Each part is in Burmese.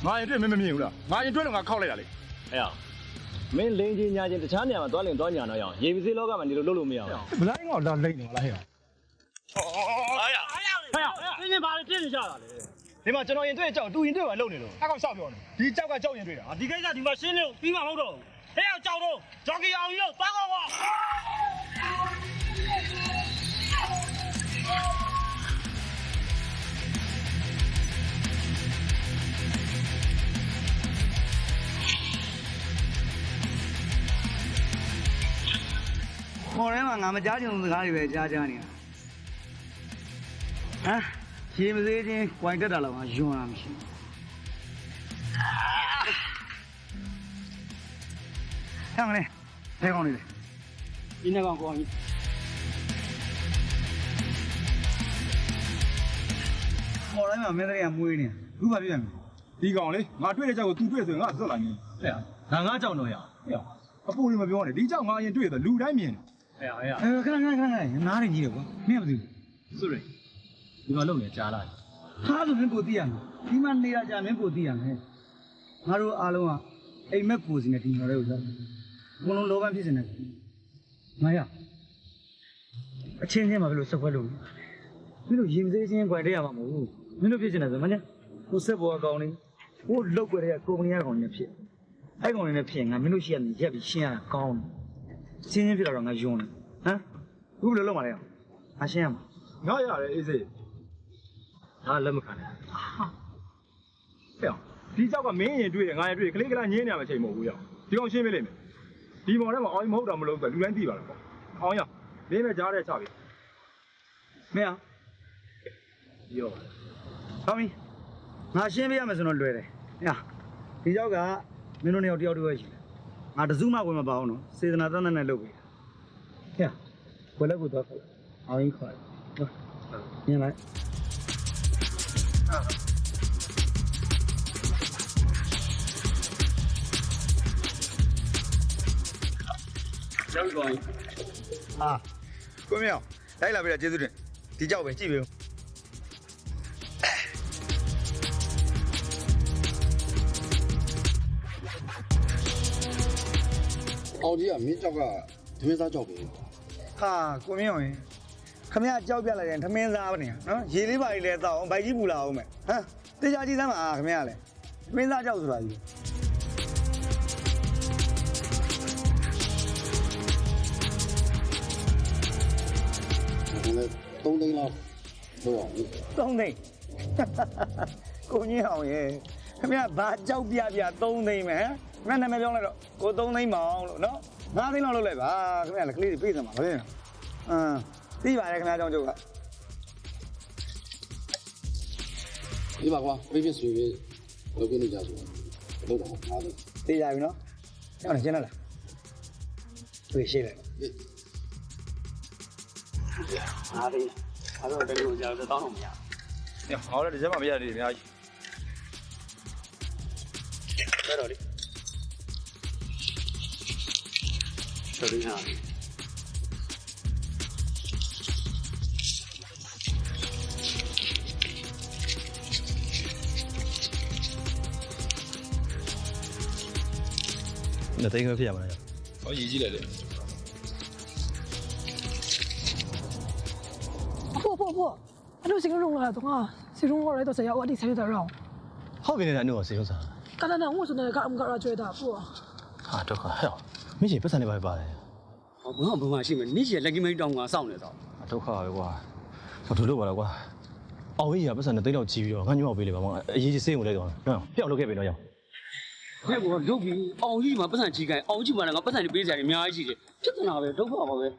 ငါရင်တွေ့မင်းမမြင်ဘူးလားငါရင်တွေ့တော့ငါခောက်လိုက်တာလေ 哎呀，没零斤年斤，这前年嘛多零多年那样，也不是老干嘛，你都露露没有？ ဘလိုင်းကောင်လာလိမ့်နေလားဟဲ့哎呀，哎呀，最近把你真下来了。 ဒီမှာကျွန်တော်ရင်တွေ့ကြောက်တူရင်တွေ့မှာလုံနေလို့အကောင်ရှောက်ပြောနေဒီကြောက်ကကြောက်ရင်တွေ့တာ 啊，你看一下，你把心里比嘛好多，还要交通，交给杨宇了，打给我。ခေါ်ထဲမှာငါမကြားချင်တဲ့စကားတွေပဲကြားနေရဟမ်ရေမသေးချင်းကြွိုင်တက်တာတော့ငါယွန်းလာမရှိဟဲ့မလေးဘယ်ကောင်းနေလဲဒီနေ့ကောင်ကောင်းကြီးခေါ်ထဲမှာမင်းတို့ကမွေးနေဘူးဘာပြပြန်လဲ ဒီကောင်လေငါတွေ့တဲ့ကြောက်ကို तू တွေ့ဆိုရင်ငါဇွတ်လာနေဟဲ့ဒါငါကြောက်တော့ရဟဲ့အပူတွေမပြောနဲ့ဒီကြောက်ငါရင်တွေ့တယ်လူတိုင်းမြင်တယ် 哎呀，ခဏနားနေကြီးတယ်ကွာမင်းမသိဘူး 苏瑞，你把弄点加了。 ဟာဆိုမင်းကိုသိရမယ်ဒီမှာနေရကြမင်းကိုသိရမယ်ငါတို့အားလုံးကအိမ်မက်ကိုစီနဲ့ဒီမှာလေးကိုစားဘုံလုံးလောဘဖြစ်နေတယ်ငါရအချင်းချင်းမှာဘယ်လိုဆက်ခွက်လို့မင်းတို့ရင်သေးချင်းကြွယ်တဲ့ရမှာမဟုတ်ဘူးမင်းတို့ဖြစ်နေတယ်ဆိုမင်းကိုဆက်ပေါ်ကောင်းနေဟိုလောက်ကြတဲ့ကုမ္ပဏီရကောင်နေဖြစ်အဲ့ကောင်နေဖြစ်ငါမင်းတို့ရှိရနေရက်ပြီးရှင်းရတာကောင်းချင်းချင်းဖြစ်တော့ငါယွန်းတယ်ဟမ်ဘူးဘယ်လိုလုပ်မှာလဲငါရှင်းရမှာ ငါရတယ်အေးစေး 他冷不看的。 ဟဲ့ဒီကြောက်ကမင်းရင်တွေ့တယ်ငါရင်တွေ့ကလေးကလာညင်းနေရမှာချိန်မဟုတ်ဘူးရောက်ဒီကောင်ရှင်းပေးလိမ့်မယ်ဒီမော်ထဲမှာအောင်မဟုတ်တာမလို့ဆိုလူတိုင်းသိပါလားပေါ့အောင်ရမင်းပဲကြားတဲ့ချပြီ မင်းရောဟောမင်းငါရှင်းပြရမယ်ဆိုတော့လွယ်တယ်ညာဒီကြောက်ကမင်းတို့နှစ်ယောက်တယောက်တည်းပဲရှိတယ်ငါတစုမှဝင်မပါအောင်နော်စေတနာတန်းတန်းနဲ့လုပ်ပြီညာဘယ်လောက်ကိုတော့အောင်ရင်ခေါ်ညင်လိုက်杨宇光， ဟာကိုမြောင်လိုက်လာပြီလားကျေးဇူးတင်ဒီကြောက်ပဲကြည့်ပြီ အောင်ကြီးကမင်းကြောက်ကသမင်းစားကြောက်ပဲ ဟာကိုမြောင်ရင်ခမရကြောက်ပြလိုက်ရင်ထမင်းစားပါနေနော်ရေလေးပါလေးလဲတောက်အောင်ဗိုက်ကြီးပူလာအောင်မယ်ဟမ်တေချာကြည့်စမ်းပါခမရလဲထမင်းစားကြောက်ဆိုတာကြီး ဒါနဲ့3သိန်းလောက်လို့အောင် သုံးသိန်းကိုကြီးအောင်ရေခင်ဗျာဘာကြောက်ပြ3သိန်းမယ်ဟမ်ခင်ဗျာနာမည်ပြောလိုက်တော့ကို3သိန်းမအောင်လို့နော်5သိန်းလောက်လုပ်လိုက်ပါခင်ဗျာလက်ကလေးတွေပြေးစမ်းပါဘာလဲသိပါတယ်ခင်ဗျာကြောင့်ကျုပ်က ဒီပါကွာပြည့်ပြည့်ဆွေပဲလုပ်ပြနေကြဆိုတော့တော့အားလုံး သိကြပြီနော်ကျောင်းနေရှင်းလားတွေ့ရှိလိုက် 哪里？他说这个家这当什么呀？ ဟဲ့ငါလည်းဒီချက်မှမရသေးဘူးအများကြီး 在这里。这里看。那这个骗不了。 ဟောရည်ကြီးလိုက်လေ 不，那这个肉了，懂啊？这种我来都是要我的才有点肉。好别的人我使用啥？刚才那我说那个我个觉得不，啊，这个还好，没钱不三的白白的。我不关心嘛，你现在给没找我上来着？都可以哇，我投入过了哇。熬夜不是那对了机遇了，俺女娃背的吧嘛，一直使用来着，不要都给背了要。哎，我肉皮熬夜嘛不算乞丐，熬夜嘛那个不算的比赛的名儿去的，这个哪位都不好呗。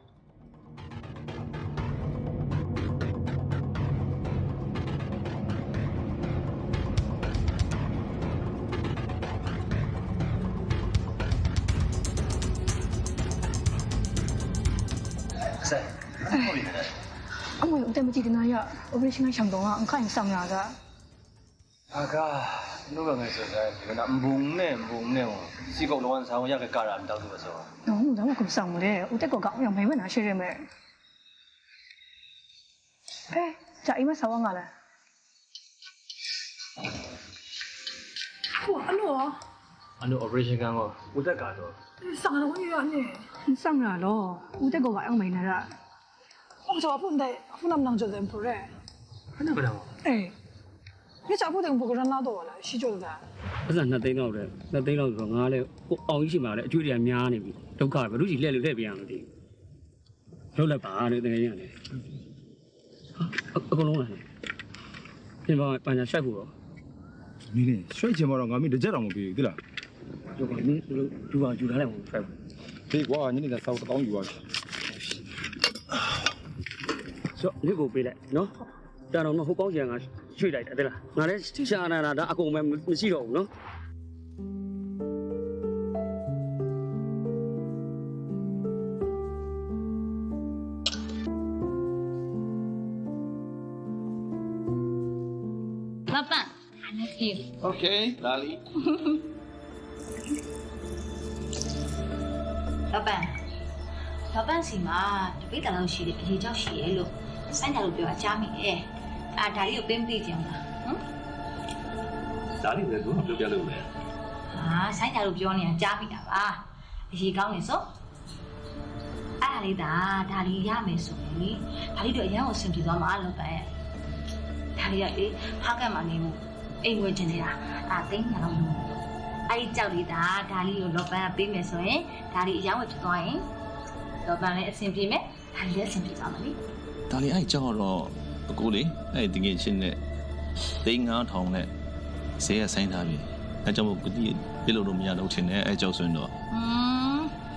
我有点不记得那样，我不是现在想动啊，我看你上哪个？ 阿哥，那个没事噻，这个那唔呢哦，四个老人家我一个家人到这个时候。我让我咁上唔咧，我得个讲又没问哪些人没？哎，咋伊么手我咧？我安诺， အနို operation ကန်ကိုဦးသက်ကတော့ 上了我呀你，上了咯，我这个晚上没来了，我这不得，不能当这人不嘞， ခဏမလား 哎，你这不等不个人拿到了，洗脚的， ပတ်စံ2သိန်းလောက်တဲ့2သိန်းလောက်ဆိုတော့ငါလည်းကိုအောင်ကြီးရှိမှလည်းအကျွေးတွေကများနေပြီဒုက္ခပဲဘယ်လိုကြီးလှည့်လို့လှည့်ပြရမလို့ဒီလောက်လိုက်ပါနဲ့တကယ်ကြီးရတယ်အကုန်လုံးလားပြင်ပါပညာရှိုက်ဖို့ရော မင်းလည်းရွှေ့ချင်မတော့ငါမင်းတစ်ချက်တော့မပေးဘူးသိလား ဒီကနေ့လူပါယူထားလိုက်အောင်ဖိုက် ဒီကွာညနေကစောက်တောင်းယူပါပြီ ဆိုညကိုပေးလိုက်နော်တာတော့ဟိုကောင်းချင်ကရွှေ့လိုက်တယ်တဲ့လားငါလည်းရှာနာတာအကုန်ပဲမရှိတော့ဘူးနော် 老板 I love you Okay 哪里老板စီမှာတပိတ်တလောက်ရှိတယ်အရေးကြောက်ရှိရဲ့လို့စိုင်းကြလို့ပြောတာကြားမိတယ်အာဒါလေးကိုပေးမသိကြအောင်လားဟမ် ဒါလေးလည်းသူကပြောပြလို့လေ ဟာစိုင်းကြလို့ပြောနေတာကြားမိတာပါအရေးကောင်းနေစို့အဲ့ဒါလေးဒါလေးရမယ်ဆိုရင်ဒါလေးတော့အရန်ကိုအဆင်ပြေသွားမှာလော板ဒါလေးကလေဟာကတ်မှနေမှုအိမ်ဝင်ချင်နေတာအာသိညာတော့လို့အဲ့ဒီကြောက်လေးဒါလေးကိုလော板ကပေးမယ်ဆိုရင်ဒါလေးအရန်ဝင်ဖြစ်သွားရင်လော板လည်းအဆင်ပြေမယ်ဒါလေးလည်းအဆင်ပြေသွားမှာလေ ဒါလေးအဲ့ကြောက်တော့အကိုလေအဲ့တကယ်ချင်းနဲ့သိန်း9000နဲ့ဈေးရဆိုင်ထားပြီအဲ့ကြောင့်မို့ကတိပြလို့တော့မရတော့ချင်တယ်အဲ့ကြောက်ဆိုရင်တော့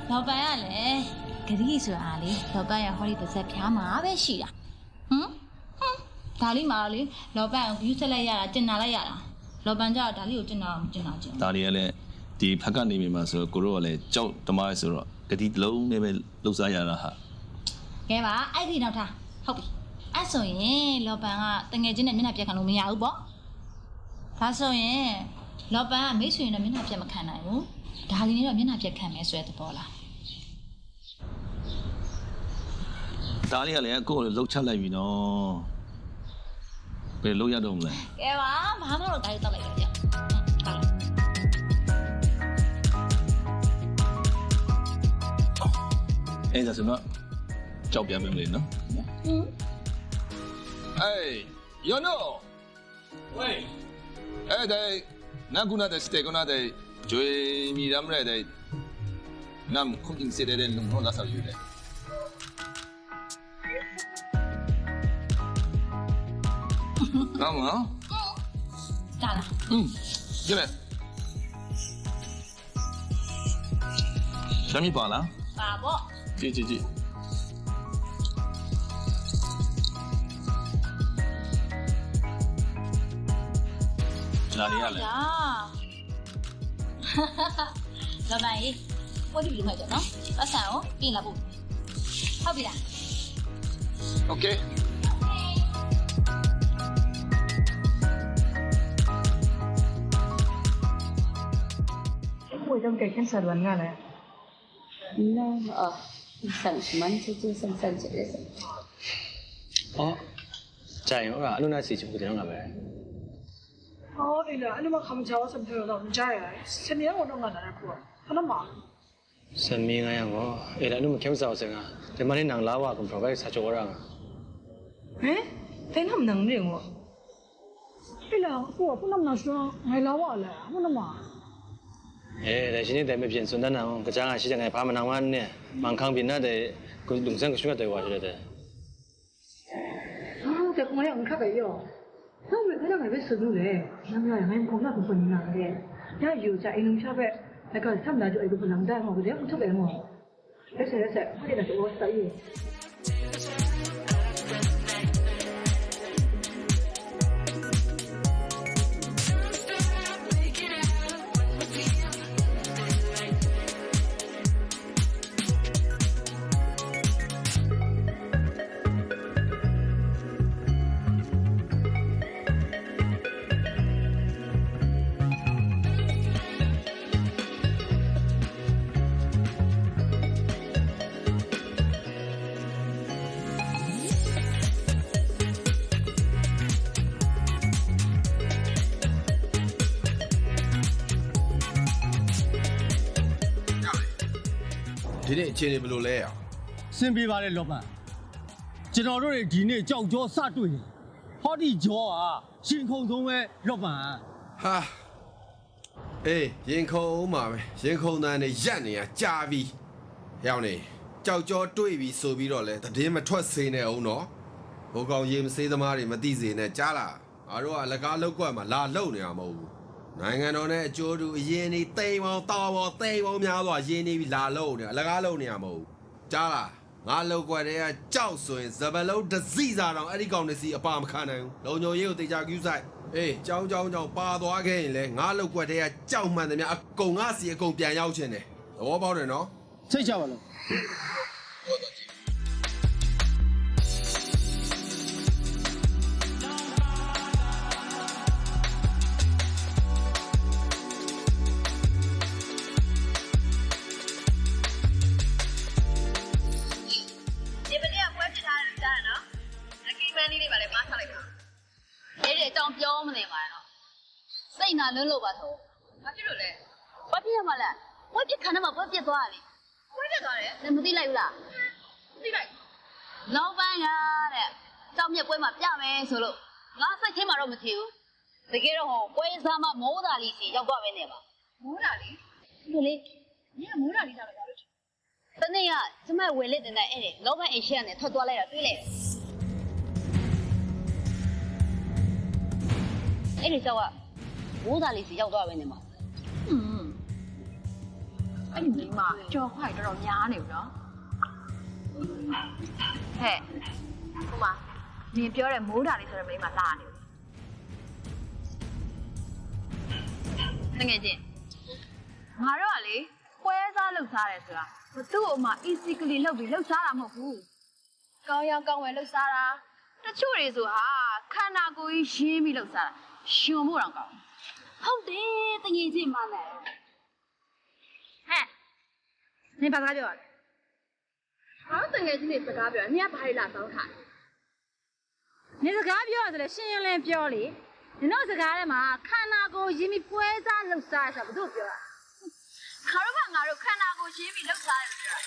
လောပန်ကလည်းဂရီဆိုတာလေလောပန်ရဟောဒီတစ်ဆက်ဖျားမှာပဲရှိတာဒါလေးမှာလေလောပန်ကိုယူဆက်လိုက်ရတာကျင်နာလိုက်ရတာလောပန်ကြောက်ဒါလေးကိုကျင်နာအောင်ကျင်နာခြင်း ဒါလေးကလည်းဒီဖက်ကနေမိမှာဆိုတော့ကိုတို့ကလည်းကြောက်တမားဆိုတော့ကတိတစ်လုံးနဲ့ပဲလှုပ်ရှားရတာဟာ ကဲပါအဲ့ဒီနောက်ထားဟုတ်ပြီအဲ့ဆိုရင်လောပန်ကတငယ်ချင်းနဲ့မျက်နှာပြက်ခံလို့မရဘူးပေါ့ဒါဆိုရင်လောပန်ကမိတ်ဆွေနဲ့မျက်နှာပြက်မခံနိုင်ဘူးဒါလေးနဲ့တော့မျက်နှာပြက်ခံမယ်ဆိုတဲ့သဘောလား ဒါလေးကလည်းကိုကိုလှုပ်ချလိုက်ပြီနော်ဘယ်လှုပ်ရတော့မလဲ ကဲပါဘာမှတော့ဒါလေးတောက်လိုက်ကြတောက်လိုက် အဲ့ဒါဆိုတော့ကြောက်ပြမယ်မလို့နော်哎有喏喂哎对那姑娘的是的姑娘的最迷人来的那空间是的弄好那少有的那么咋了进来什么包啦爸爸记哪里呀嘞？老板姨，我这边快点喏，把伞哦，变了不？好比啦。 OK 我这给看啥乱个嘞？那省什么就省这个省。 အော်ကြာရင်ဟိုကအလုံးနဲ့စီချင်ကိုတင်တော့ပဲ 哦，对了，你们看不着我什么朋友了？你家呀？前年我弄个那个，他那嘛？ စမင်းငါရကောအဲ့ဒါအလုံးမခဲစားအောင်စင်ကဒီမလေးနန်လာဝါကွန်ပရိုဗိုက်စာကြောရငါ 哎，但他们能领我。对了，我不那么说，买老瓦了，我那嘛？ အဲဒါရှင်နေတဲ့မပြင်စွန်းတန်းအောင်ကြာကရှိတဲ့ငါဘာမနာဝနဲ့မန်ခန်းပြနေတဲ့ကိုလုံစံကရှိတဲ့ဝါရတဲ့ 啊，在公园看个哟，那我那个被收入嘞，那个俺公那不分那个嘞，要有在一弄下边，那个他们那就一个不能带我，这样不特别么？来来来，快点来，我塞哟。ဒီနေ့အခြေအနေဘယ်လိုလဲอ่ะ စင်ပေးပါလေလောပန်ကျွန်တော်တို့တွေဒီနေ့ကြောက်ကြောစတွေ့တယ်ဟောဒီကြောကရှင်ခုံဆုံးပဲလောပန် ဟာအေးရင်ခုံအောင်ပါပဲရင်ခုံတန်းနေရက်နေရကြာပြီရောက်နေကြောက်ကြောတွေ့ပြီဆိုပြီးတော့လဲတည်င်းမထွက်စေးနေအောင်နော်ဟိုကောင်ရေမစေးသမားတွေမသိစေနဲ့ကြားလားငါတို့ကလက်ကားလောက်ကွက်မှာလာလုံနေရမဟုတ်ဘူးနိုင်ငံတော်နဲ့အကျိုးတူအရင်နေတိမ်ပေါင်းတောင်းပေါင်းတိမ်ပေါင်းများစွာရင်းနေပြီလာလုံနေလက်ကားလုံနေရမဟုတ်ဘူးကြားလားငါလောက်ကွက်တွေကကြောက်ဆိုရင်ဇဘလုံးတစည်းစားတော့အဲ့ဒီကောင်တွေစီအပါမခံနိုင်ဘူးလုံညိုရေးကိုတေချာကျူးဆိုင်အေးကြောင်းပါသွားခဲ့ရင်လဲငါလောက်ကွက်တွေကကြောက်မှန်တယ်များအကုန်ငါစီအကုန်ပြန်ရောက်ချင်းတယ်သဘောပေါက်တယ်နော်စိတ်ချပါလားပြောမနေပါတော့စိတ်နာလွန်းလို့ပါဆိုဘာဖြစ်လို့လဲဘာဖြစ်ရမှာလဲဘွဲ့ပြစ်ခံတော့ဘွဲ့ပြစ်သွားတယ်ဘွဲ့ပြစ်သွားတယ်နင်မသိလိုက်ဘူးလားသိလိုက်လောပန်းကတဲ့ကြောက်မြက်ပွဲမှာပြမယ်ဆိုလို့ငါစိတ်ထဲမှာတော့မထင်ဘူးတကယ်တော့ဟိုပွဲစားမမိုးတာလီစီရောက်သွားပဲနေပါမိုးတာလီဒီလေညမိုးတာလီစားတော့ဘာလို့တနေ့ကကျမဝယ်လက်တင်တဲ့အဲ့လောပန်းအိမ်ရှိကနေထွက်သွားလိုက်တာတွေးလိုက်အဲ့ဒီကြောက်ကမိုးသားလေးစီရောက်သွားပဲနေမှာအဲ့ဒီမိန်းမကြော်ခွိုက်တော်များနေဘူးနော်ဟဲ့ဟိုမှာနင်ပြောတဲ့မိုးသားလေးဆိုတဲ့မိန်းမလာနေဘူးငယ်ချင်းငါတို့ကလေပွဲစားလှုပ်ရှားတယ်ဆိုတာသူ့အမ easily လှုပ်ပြီးလှုပ်ရှားတာမဟုတ်ဘူးကောင်းရောင်းကောင်းဝယ်လှုပ်ရှားတာတချို့တွေဆိုဟာခန္ဓာကိုယ်ကြီးရင်းပြီးလှုပ်ရှားတာရှင်မို့တော့ကောင်းဟုတ်တယ်တငယ်ချင်းမနဲ့ဟဲ့နင်ဘာကားပြောရလဲဟောတငယ်ချင်းတွေစကားပြောနင်ကဘာလဲလာတောင်းထားနင်စကားပြောရဆိုလဲရှင်းရင်လည်းပြောလေနင်တို့စကားထဲမှာခန္ဓာကိုယ်ရင်းပြီးပွဲစားလှုပ်ရှားဆိုတာဘာလို့ပြောရခါတော့ငါတို့ခန္ဓာကိုယ်ရင်းပြီးလှုပ်ရှားတယ်ပြောတာ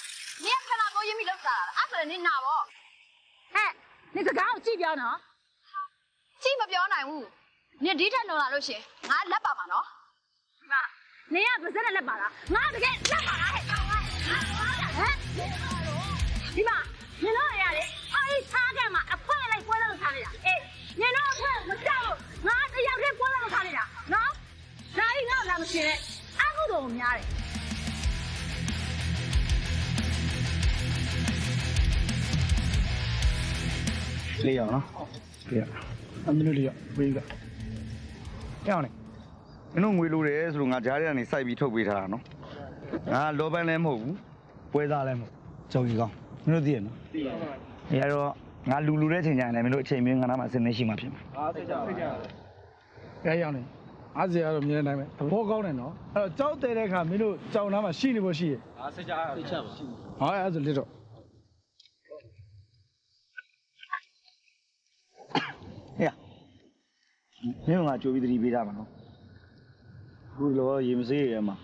နင်ကခန္ဓာကိုယ်ရင်းပြီးလှုပ်ရှားတာအဲ့ဆိုရင်နင်နာပေါ့ဟဲ့နင်စကားကိုကြည့်ပြောနော်ကြည့်မပြောနိုင်ဘူးနင်ဒီထက်လုံလာလို့ရှင်ငါလက်ပါမှာနော်ငါနင်ကပါစက်နဲ့လက်ပါလားငါတကယ်လက်ပါလားဟဲ့ဟမ်ဒီမှာနင်တို့ရလေအဲ့ဒီခြားကမှာအခွင့်လိုက်ပွဲလို့ထားနေတာအေးနင်တို့အခွင့်မကြောက်ဘူးငါတယောက်တည်းပွဲလို့ထားနေတာနော်ဒါကြီးတော့လာမရှင်နဲ့အခုတော့များတယ်လေးအောင်နော်လေးရအမလို့လေးရဝေးကကြောက်နေမင်းတို့ငွေလိုတယ်ဆိုတော့ငါကြားထဲကနေစိုက်ပြီးထုတ်ပေးထားတာနော်ငါလောပန်းလည်းမဟုတ်ဘူးပွဲစားလည်းမဟုတ်ကြောက်ကြီးကောင်းမင်းတို့သိရနော်သိပါပါအဲတော့ငါလူတဲ့ချိန်ကျရင်လည်းမင်းတို့အချိန်မင်းငါနာမှာစနေရှိမှဖြစ်မှာသိကြပါသိကြပါအဲရောက်နေအားစရာတော့မြင်နေနိုင်မယ်သဘောကောင်းတယ်နော်အဲ့တော့ကြောက်တဲ့အခါမင်းတို့ကြောက်နာမှာရှိနေဖို့ရှိရစိတ်ချပါရှိဟောအဲ့ဒါဆိုလက်တော့ဟဲ့မင်းကကြိုးပြီးသတိပေးထားမှာနော်အခုလောရေမစေးရဲမှာ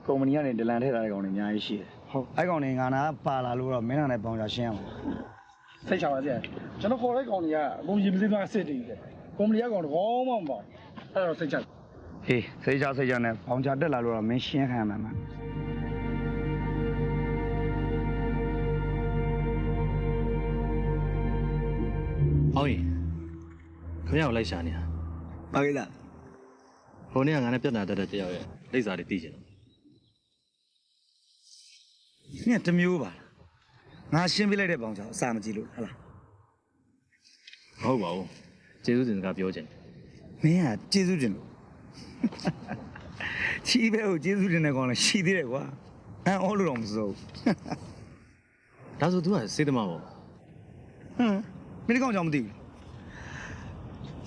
ကုမ္ပဏီကနေဒလန်ထည့်ထားတဲ့ကောင်တွေအများကြီးရှိတယ်ဟုတ်အဲ့ကောင်တွေငါနာပါလာလို့တော့မင်းနာနဲ့ပေါင်ချရှင်းအောင်စိတ်ချပါစေကျွန်တော်ခေါ်တဲ့ကောင်တွေကအကုန်ရေမစေးသွားစစ်တည်တယ်ကုမ္ပဏီကကောင်တော့ဘောင်းမပေါ့အဲ့တော့စိတ်ချဟေးစိတ်ချနဲ့ပေါင်ချတက်လာလို့တော့မင်းရှင်းခံရမှာအောင်ရင်ခင်ဗျားကိုလိုက်ရှာနေတာဘာကိလဲဟိုနေ့ကငါနဲ့ပြဿနာတက်တဲ့တယောက်ရဲ့လိပ်စာတွေသိချင်တယ်နင်တမျိုးပါငါရှင်းပြလိုက်တဲ့ပေါင်ချအစာမကြည့်လို့ဟုတ်လားမဟုတ်ပါဘူးကျေးဇူးတင်စကားပြောချင်မင်းကကျေးဇူးတင်လို့ချီးပဲကိုကျေးဇူးတင်တဲ့ကောင်လည်းရှိသေးတယ်ကွာအော်လို့တော့မစိုးဒါဆို तू ကစေးသမားပေါ့မင်းဒီကောင်ကြောင့်မသိဘူး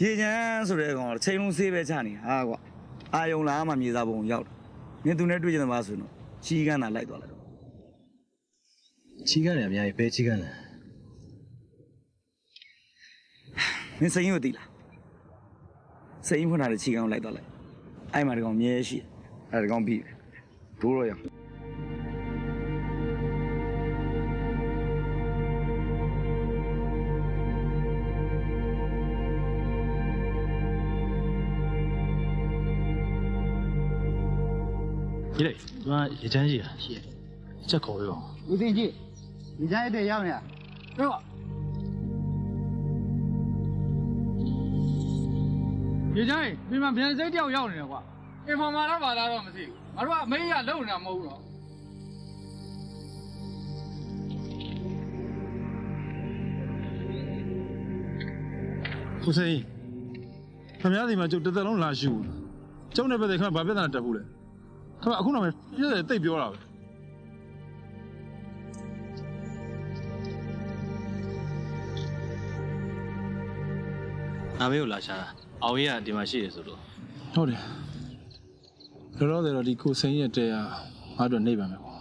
ရေချမ်းဆိုတဲ့ကောင်ကချိန်လုံးဆေးပဲချနေတာကွာအာယုံလာမှမြေသားပုံရောက်တယ်မင်းသူနဲ့တွေ့ကြတယ်မှာဆိုတော့ချီးကန်းတာလိုက်သွားလိုက်တော့ချီးကန်းတယ်အများကြီးဘယ်ချီးကန်းလဲမင်းစိန်ကိုသိလားစိန်ဖွင့်ထားတဲ့ချီးကန်းကိုလိုက်သွားလိုက်အဲ့မှာဒီကောင်မြဲရှိအဲ့ဒီကောင်ပြီးဒိုးတော့ရ ဒီလေဒီမှာရေချမ်းကြီးอ่ะရှိချက်ခေါ်ရော ဦးသိန်းကြီးဒီကြိုက်တဲ့ရောက်နေတာ တော့ဒီကြိုင်ဒီမှာပြန်စိတ်တယောက်ရောက်နေတယ်ကွာအင်ဖော်မာတော့ပါလားတော့မသိဘူးငါတို့ကအမေကြီးကလုံနေတာမဟုတ်ဘူးတော့ ကိုစိန်ခင်ဗျားဒီမှာကျုပ်တစ်သက်လုံးလာရှိဘူးကျုပ်နဲ့ပဲခင်ဗျားဘာပြဿနာတက်ဘူးလဲခင်ဗျားအခုနောက်မှပြည့်တယ်တိတ်ပြောတာပဲငါမေးကိုလာရှာတာအောင်ကြီးကဒီမှာရှိတယ်ဆိုတော့ ဟုတ်တယ်လောလောဆယ်တော့ဒီကိုစိန်ရဲ့တရားငါတို့နေပါမယ်ကွာ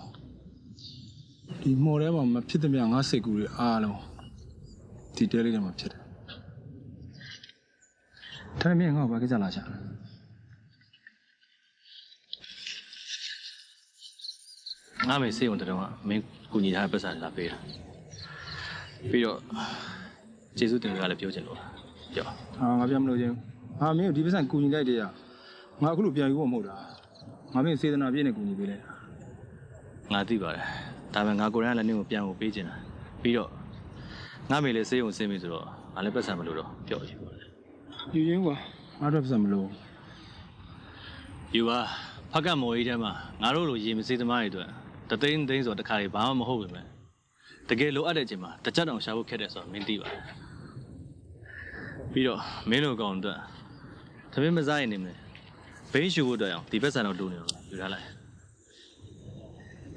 ဒီမော်ထဲမှာမဖြစ်သမျှငါစိတ်ကူတွေအားလုံးဒီတဲလေးထဲမှာဖြစ်တယ်ဒါနဲ့မင်းငါ့ကိုဘာကိစ္စလာရှာငါမေးစေးုံတတော်ကမင်းကူညီထားတဲ့ပတ်စံလာပေးတာပြီးတော့ကျေးဇူးတင်ကြလည်းပြောချင်လို့ပြော ငါပြန်မလို့ချင်းမင်းတို့ဒီပတ်စံကူညီလိုက်တဲ့ရငါအခုလိုပြန်ယူဖို့မဟုတ်တာငါမင်းစေတနာပြည့်နဲ့ကူညီပေးလိုက်တာ ငါသိပါတယ်ဒါပေမဲ့ငါကိုယ်တိုင်လည်းနင်းကိုပြန်ဖို့ပေးချင်တာပြီးတော့ငါမေးလည်းစေးုံဆင်းပြီဆိုတော့ငါလည်းပတ်စံမလို့တော့ပြောယူပါတယ်ယူရင်းကွာငါတို့ပတ်စံမလို့ယူပါဖက်ကမော်ကြီးထဲမှာငါတို့လိုရေမစေးသမားတွေအတွက်တသိန်းသိန်းဆိုတခါတွေဘာမှမဟုတ်ပဲမဲ့တကယ်လိုအပ်တဲ့အချိန်မှာတစ်ချက်တောင်ရှာဖို့ခက်တယ်ဆိုတော့မင်းသိပါတယ်ပြီးတော့မင်းတို့ကောင်အတွက်သမင်းမစားရင်နေမယ်ဘိန်းရှူဖို့အတွက်အောင်ဒီဘက်ဆန်တော့လိုနေတော့ယူထားလိုက်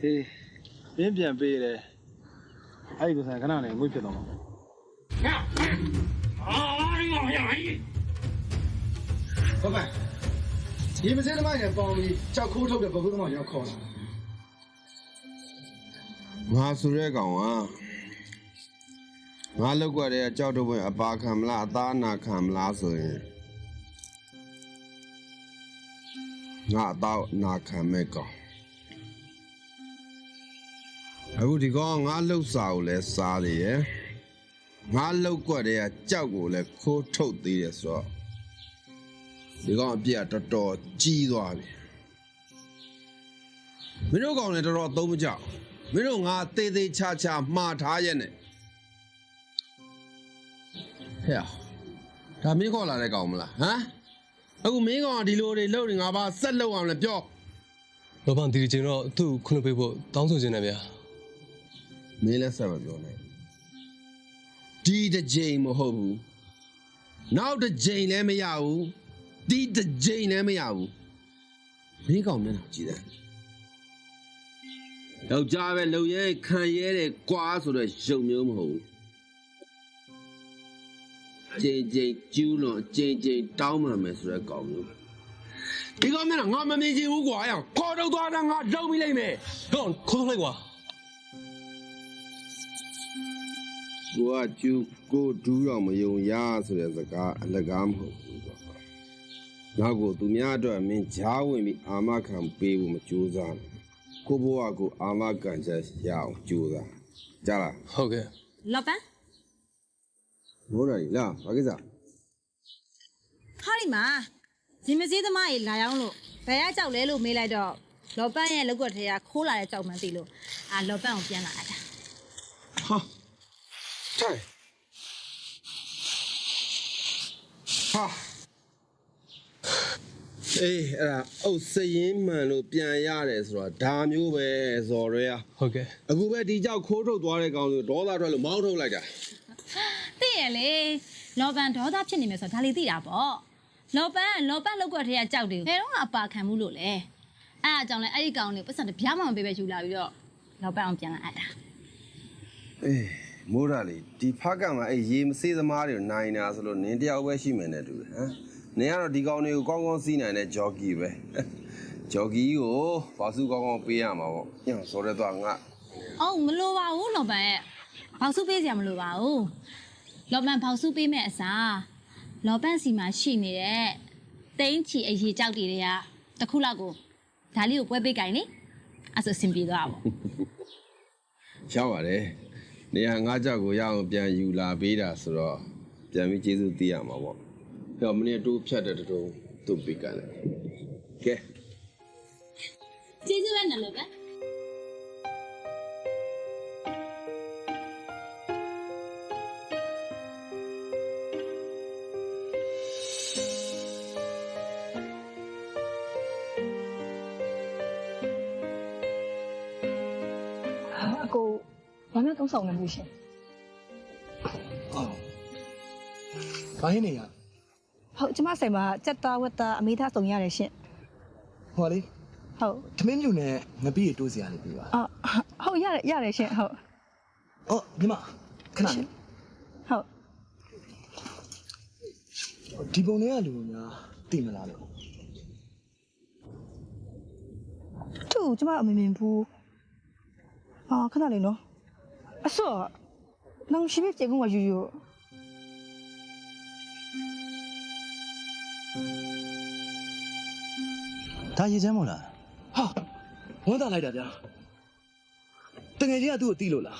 ဟေးမင်းပြန်ပေးတယ်အဲ့ဒီပတ်စံခဏနဲ့ငွေဖြစ်တော့မှာဟုတ်ပါဒီမစင်းသမားရဲ့ပေါင်းပြီးကြောက်ခိုးထုတ်တဲ့ဘကုသမားရောက်ခေါ်လာငါဆိုရဲကောင်ကငါလောက်ွက်တဲ့ကြောက်တော့ဝင်အပါခံမလားအသားနာခံမလားဆိုရင်ငါအသားနာခံမဲ့ကောင်အခုဒီကောင်ငါလှုပ်စာကိုလည်းစားသေးရဲ့ငါလောက်ွက်တဲ့ကြောက်ကိုလည်းခိုးထုတ်သေးတယ်ဆိုတော့ဒီကောင်အပြည့်တော်တော်ကြီးသွားပြီမင်းတို့ကောင်လည်းတော်တော်သုံးမကြောက်မင်းတို့ငါသေးသေးချာချာမှားထားရဲ့နဲ့ဟဲ့ဒါမင်းခေါ်လာတဲ့ကောင်မလားဟမ်အခုမင်းကောင်ကဒီလိုတွေလုပ်နေငါဘာဆက်လုပ်အောင်လဲပြော လောဘန်ဒီချင်းတော့သူ့ခွင့်ပေးဖို့တောင်းဆိုခြင်းနဲ့ဗျာမင်းလည်းဆက်မပြောနဲ့ဒီတစ်ချိန်မဟုတ်ဘူးနောက်တစ်ချိန်လည်းမရဘူးဒီတစ်ချိန်လည်းမရဘူးမင်းကောင်မျက်နှာကြည့်တယ်ယောက်ျားပဲလုံရဲခံရဲတယ်ကွာဆိုတော့ရုပ်မျိုးမဟုတ်ဘူးကြိမ်ကြိမ်ကျူးလွန်ကြိမ်ကြိမ်တောင်းမှမယ်ဆိုတဲ့ကောင်မျိုးဒီကောင်မျက်နှာငါမမြင်ချင်ဘူးကွာအောင်ခေါ်တော့သွားတာငါလုံပြီးလိုက်မယ်ဟောခေါ်လိုက်ကွာကိုကကျူးကိုဒူးတော့မယုံရဆိုတဲ့စကားအလကားမဟုတ်ဘူးကွာငါကိုသူများအတွက်မင်းကြားဝင်ပြီးအာမခံပေးဖို့မကြိုးစားနဲ့ကိုဘွားကိုအာမခံချက်ရအောင်ကြိုးစားကြားလားဟုတ်ကဲ့လောပန်းမိုးတော်ကြီးလာဘာကိစ္စဟာဒီမှာဒီမစည်းသမားကြီးလာရောက်လို့ဘယ်ရကြောက်လဲလို့မေးလိုက်တော့လောပန်းရဲ့လောက်ွက်ထဲကခိုးလာတဲ့ကြောက်မှန်းသိလို့လောပန်းကိုပြန်လာတာဟာထိုင်ဟာအေးအဲ့ဒါအုပ်စရင်မှန်လို့ပြန်ရတယ်ဆိုတော့ဒါမျိုးပဲဇော်ရဲဟုတ်ကဲ့အခုပဲဒီကြောက်ခိုးထုတ်သွားတဲ့ကောင်ဆိုဒေါသထွက်လို့မောင်းထုတ်လိုက်တာသိရလေလောပန်းဒေါသဖြစ်နေမယ်ဆိုတော့ဒါလေးသိတာပေါ့လောပန်းလောက်ွက်ထဲကကြောက်တယ်ဘယ်တော့မှအပါခံမှုလို့လဲအဲ့အကြောင်းလဲအဲ့ဒီကောင်လေးပတ်စံတပြားမှမပေးပဲယူလာပြီးတော့လောပန်းအောင်ပြန်လာအပ်တာအေးမိုးရလေဒီဖက်ကမှာအဲ့ရေမစေးသမားတွေနိုင်တာဆိုလို့နင်းတယောက်ပဲရှိမယ်နဲ့တူတယ်ဟမ်နင်ကတော့ဒီကောင်တွေကိုကောင်းကောင်းစီးနိုင်တဲ့ဂျော်ကီပဲဂျော်ကီကိုဘာစုကောင်းကောင်းပေးရမှာပေါ့ညောဆိုရဲတော့ငါအော်မလိုပါဘူးလောပန်းရဲ့ဘောက်စုပေးစရာမလိုပါဘူးလောပန်းဘောက်စုပေးမဲ့အစားလောပန်းစီမှာရှိနေတဲ့တိန်းချီအရေးကြောက်တွေကတခုလောက်ကိုဒါလေးကိုပွဲပေးကြင်လေအဲ့ဆိုအဆင်ပြေသွားပါရောက်ပါတယ်နေရာငါကြောက်ကိုရအောင်ပြန်ယူလာပေးတာဆိုတော့ပြန်ပြီးကျေးဇူးသိရမှာပေါ့တော့မနေ့တိုးဖြတ်တဲ့တုံးသူ့ပေးကလည်းကဲကျေး နာမည်ပဲ အကိုဘာမှသုံးဆောင်နေလို့ရှင် ဘာဟင်းနေရ ဟုတ်ကျမဆိုင်မှာစက်သားဝက်သားအမေသားစုံရတယ်ရှင် ဟောလေ ဟုတ် သမင်းမြူနဲ့ငပိရတိုးစရာလေးပြပါ ဟုတ်ရတယ်ရှင်ဟုတ် အော်ညီမခဏလေး ဟုတ် ဒီပုံတွေကလူများသိမလားလို့ သူ့ကျမအမေမြင်ဘူးခဏလေးနော်အစောနောင်ရှိပြီကျေကုန်းကယူယူ ဒါရေချမ်းမို့လားဟာဝမ်းသာလိုက်တာဗျာတကယ်ကြီးကသူ့ကိုတီးလို့လား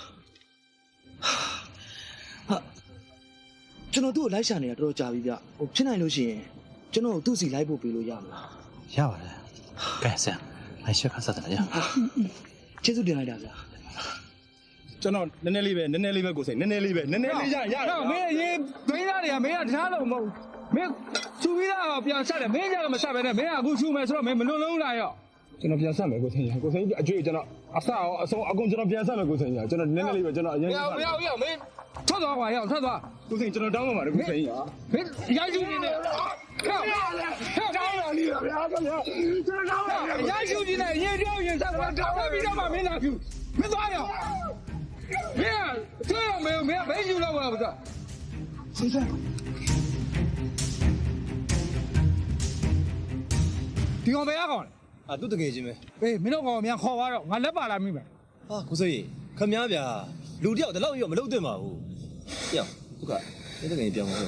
ဟာကျွန်တော်သူ့ကိုလိုက်ရှာနေတာတော်တော်ကြာပြီဗျဟိုဖြစ်နိုင်လို့ရှိရင်ကျွန်တော်သူ့စီလိုက်ဖို့ပေးလို့ရမလားရပါတယ်ကဲဆရာလိုက်ရှက်ခါစားတယ်ဗျာကျေးဇူးတင်လိုက်တာဗျာ ကျွန်တော်နည်းနည်းလေးပဲကိုစိန်နည်းနည်းလေးရမင်းအရင်ဒိန်းသားတွေကမင်းကတခြားလို့မဟုတ်မင်းချူပြီးတော့ပြန်ဆက်တယ်မင်းကြတော့မဆက်ပဲနဲ့မင်းကအခုချူမယ်ဆိုတော့မင်းမလွန်လုံးလာရောကျွန်တော်ပြန်ဆက်မယ်ကိုစိန်အကျွေးကျွန်တော်အစအောင်အဆုံးအကုန်ကျွန်တော်ပြန်ဆက်မယ်ကိုစိန်ကျွန်တော်နည်းနည်းလေးပဲကျွန်တော်အရင်မင်းထွက်သွားပါရောထွက်သွားကိုစိန်ကျွန်တော်တောင်းပါပါတယ်ကိုစိန်မင်းရိုက်ချူနေတယ်တောင်းပါလိမ့်ဗျာကျွန်တော်ရိုက်ချူနေတယ်ရင်ပြောရင်ဆက်သွားတောင်းပြီးတော့မှမင်းလာဖြူမင်းသွားရောမင်းဆွေးရမင်းဘယ်ယူလောက်ပါဘူးသားဆက်ဆက်ဒီကောင်ဘယ်ရကောင်လဲသူတကယ်ချင်းပဲအေးမင်းတို့ကောင်မြန်ခေါ်သွားတော့ငါလက်ပါလာမိမယ်ဟာကိုစိတ်ခမများဗျာလူတယောက်တလောက်ရောမလုပ်သင့်ပါဘူးပြောဟုတ်ကဲ့တကယ်ပြောင်းပါဦး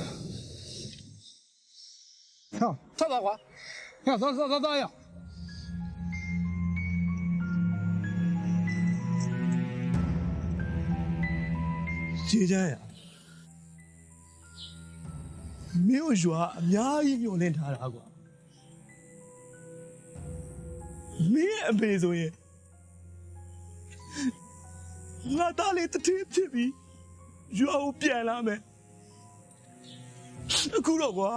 ဟောဆက်သွားကွာဟောသွားရကျေးဇူးရမင်းတို့ရွာအများကြီးညှို့လင်းထားတာကွာမင်းအမေဆိုရင်ငါသားလေးတတိဖြစ်ပြီးရွာကိုပြန်လာမယ်အခုတော့ကွာ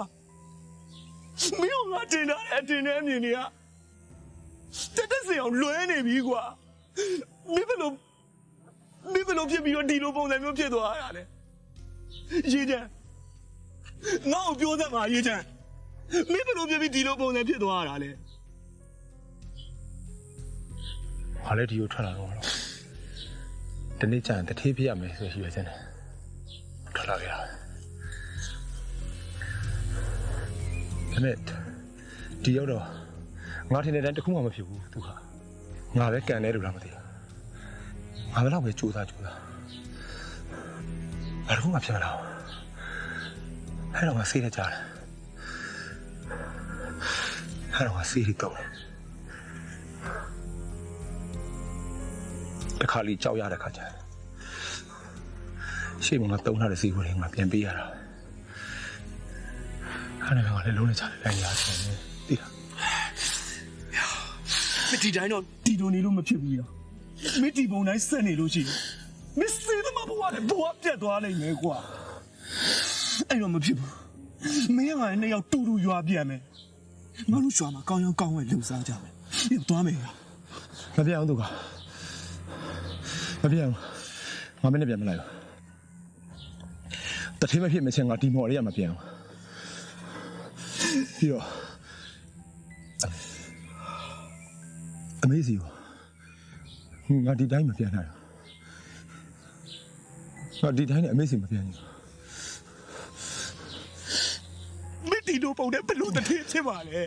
မင်းတို့ငါတင်တာအတင်နဲ့အမြင်တွေကတက်စင်အောင်လွဲနေပြီကွာမင်းဘယ်လိုဖြစ်ပြီးတော့ဒီလိုပုံစံမျိုးဖြစ်သွားတာလဲရေးချမ်းငါ့ကိုပြောစမ်းပါရေးချမ်းမင်းဘယ်လိုဖြစ်ပြီးဒီလိုပုံစံဖြစ်သွားတာလဲဘာလဲဒီကိုထွက်လာတော့တနေ့ကျရင်တထေးပြရမယ်ဆိုရွေးစမ်းတယ်ထွက်လာခဲ့တာဒါနဲ့ဒီရောက်တော့ငါထင်တဲ့တန်းတစ်ခုမှမဖြစ်ဘူးသူကငါပဲကန်နေလို့လားမသိဘူးငါလည်းပဲကြိုးစားဘာလို့မှဖြစ်မလားအဲ့တော့ငါဆေးရကြတယ်အဲ့တော့ငါဆေးရတော့တခါလီကြောက်ရတဲ့ခါကျရှေ့မှာငါတုံးထားတဲ့စီကိုလည်းငါပြန်ပေးရတာအဲ့ဒါကလည်းလုံးနဲ့ချတယ်လိုက်ရတယ်သိလားမတီတိုင်းတော့ဒီလိုနေလို့မဖြစ်ဘူးရောမတီပုံတိုင်းဆက်နေလို့ရှိရင်မစ်စေးသမားဘဝနဲ့ဘဝပြတ်သွားနိုင်မယ်ကွာအဲ့တော့မဖြစ်ဘူးမင်းကလည်းနှစ်ယောက်တူတူရွာပြန်မယ်ငါတို့ရွာမှာကောင်းကောင်းဝဲလှုပ်ရှားကြမယ်ပြန်သွားမယ်မပြောင်းသူကမပြောင်းငါမင်းနဲ့ပြန်မလိုက်ဘူးတထေးမဖြစ်မချင်းငါဒီမော်လေးကမပြောင်းပြီးတော့အမေစီကိုငါဒီတိုင်းမပြန်နိုင်ဘူးငါဒီတိုင်းနဲ့အမေစီမပြန်ဘူးမင်းဒီလိုပုံနဲ့ဘလို့တထေးဖြစ်ပါလဲ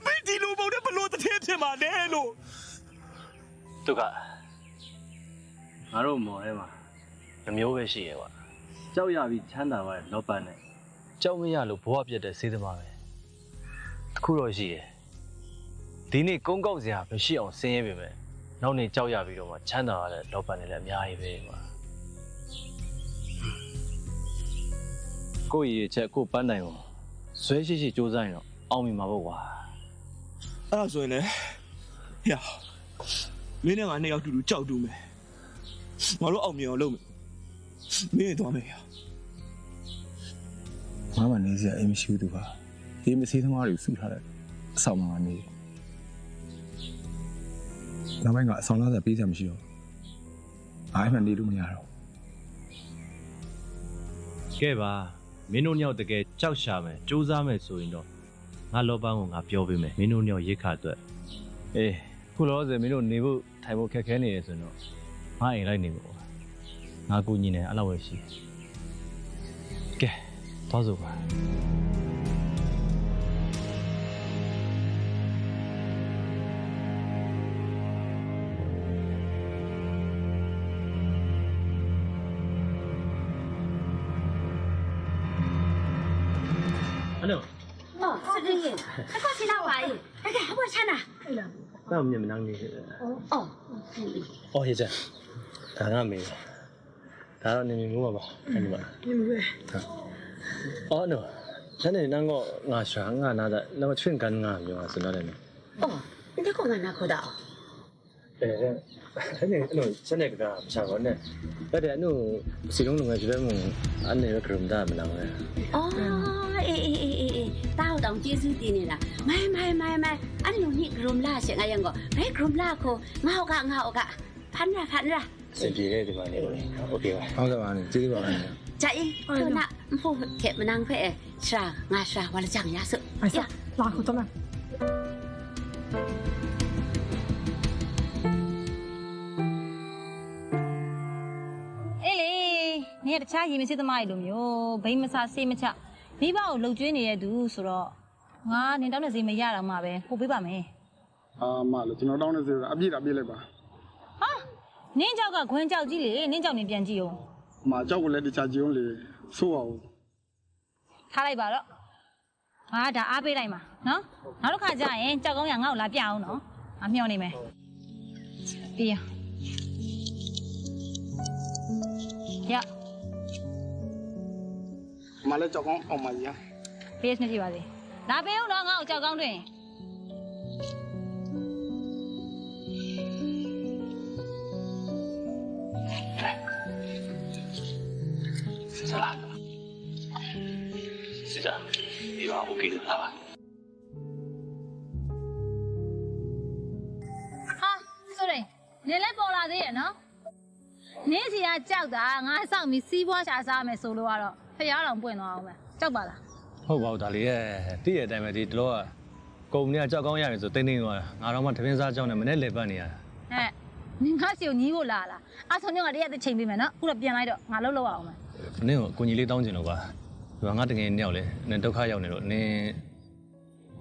မင်းဒီလိုပုံနဲ့ဘလို့တထေးဖြစ်ပါလဲလို့သူကငါတို့မော်ထဲမှာနှမျိုးပဲရှိရဲ့ကွာကြောက်ရပြီးချမ်းသာသွားတဲ့လောပတ်နဲ့ကြောက်မရလို့ဘဝပြတ်တဲ့စေးသမားပဲတခုတော့ရှိရဲ့ဒီနေ့ကုန်းကောက်စရာမရှိအောင်ဆင်းရဲပေမဲ့နောက်နေ့ကြောက်ရပြီးတော့မှချမ်းသာရတဲ့လောပတ်နဲ့လည်းအများကြီးပဲကွာကိုယ့်ရည်ချက်ကိုယ့်ပန်းတိုင်ကိုဇွဲရှိရှိစူးစမ်းရင်တော့အောင်မြင်မှာပေါ့ကွာ အဲ့ဒါဆိုရင်လေဟဲ့မင်းနဲ့ငါနှစ်ယောက်တူတူကြောက်တူးမယ်ငါတို့အောင်မြင်အောင်လုပ်မယ်မင်းသွားမယ်ဟဲ့ ငါမှနေစရာအိမ်မရှိဘူးသူကဒီမစေးသမားတွေစုထားတယ်အဆောင်မှာနေနောက်ပိုင်းကအဆောင်လာစားပေးစရာမရှိတော့အားမှနေလို့မရတော့ ကဲပါမင်းတို့ညောက်တကယ်ကြောက်ရှာမယ်စူးစမ်းမယ်ဆိုရင်တော့ငါလောပန်းကိုငါပြောပေးမယ်မင်းတို့ညောက်ရိတ်ခါအတွက်အေးခုလောဆယ်မင်းတို့နေဖို့ထိုင်ဖို့ခက်ခဲနေရဆိုရင်တော့ငါအိမ်လိုက်နေပေါ့ငါကူညီနေအဲ့လောက်ပဲရှိကဲသွားစို့ပါ Ano? Oh, sedih. Aku silau ai. Ada apa sana? Tao mình đang đi. Oh. Oh, vậy chứ. Thằng anh mình. Thằng anh mình mua mà. Anh mà. Oh, no. Cái này đang có ngà sáng ngà nada, nó mà chuyên cần ngà nhiều sự nó này. Oh, ini kok ngana ko dao. Cái này nó cái này cái sao vậy nè. Cái này nó sử dụng người chơi mà anh này nó cầm ra mình làm này. Oh, tao đồng chia sẻ tiền này là mai anh nói nhị gồm la sẽ ngay ngo mấy gồm la cô ngao cả phán ra Xin chị đây thì mà này ok rồi không sao bạn chứ bảo này chạy tôi nè phụ kẹp mà năng phê sa ngà sa hoặc là chẳng giá sự ya là cô tao nè Ê, nè cha gì mà sẽ tao mai đúng không? Bây mà sao xem mà cha Bí bảo lâu chuyến này đủ số đó. Ngã nên đó là gì mà ra đâu mà bé, cô biết bà mày. Mà là chúng nó đau là gì? Áp lại bà. Hả? Nên cháu cả quen cháu gì lẽ, nên cháu nên biến gì không? Mà cháu cũng lấy đi trả gì không lẽ, số hậu. Thà lại bà đó. Đã áp bên này mà, nó lúc khai ra ấy, cháu có nhà ngao lá piao nó, áp nhau này mày. Đi à? Dạ. Mà lấy cho con ông mày á. Biết gì vậy? Đã biết đó ngao cho con đi. Sao làm? Xin chào. Đi vào ok được hả? Ha, sorry. Nên lấy bỏ là gì vậy nó? Nên chỉ là cháu đã ngài sao mình xí qua trả sao mày solo rồi. Phải nhớ lòng buồn nó mà. Cháu bảo là. ဟုတ်ပါဘူးဒါလေးရဲ့တည့်ရတဲ့အတိုင်းပဲဒီတော့ကုမ္ပဏီကကြောက်ကောင်းရပြီဆိုတင်းတင်းသွားတာငါတော့မှထမင်းစားကြောင်းနဲ့မနေ့လေပတ်နေရတာ နင်ငါစီကိုညီးဖို့လာလားအဲ့ဆိုညငါတရက်တစ်ချိန်ပေးမယ်နော်အခုတော့ပြန်လိုက်တော့ငါလှုပ်အောင်မယ် နင်းကိုအကူကြီးလေးတောင်းချင်တော့ကွာဒီမှာငါတကယ်နှစ်ယောက်လေနင်ဒုက္ခရောက်နေတော့နင်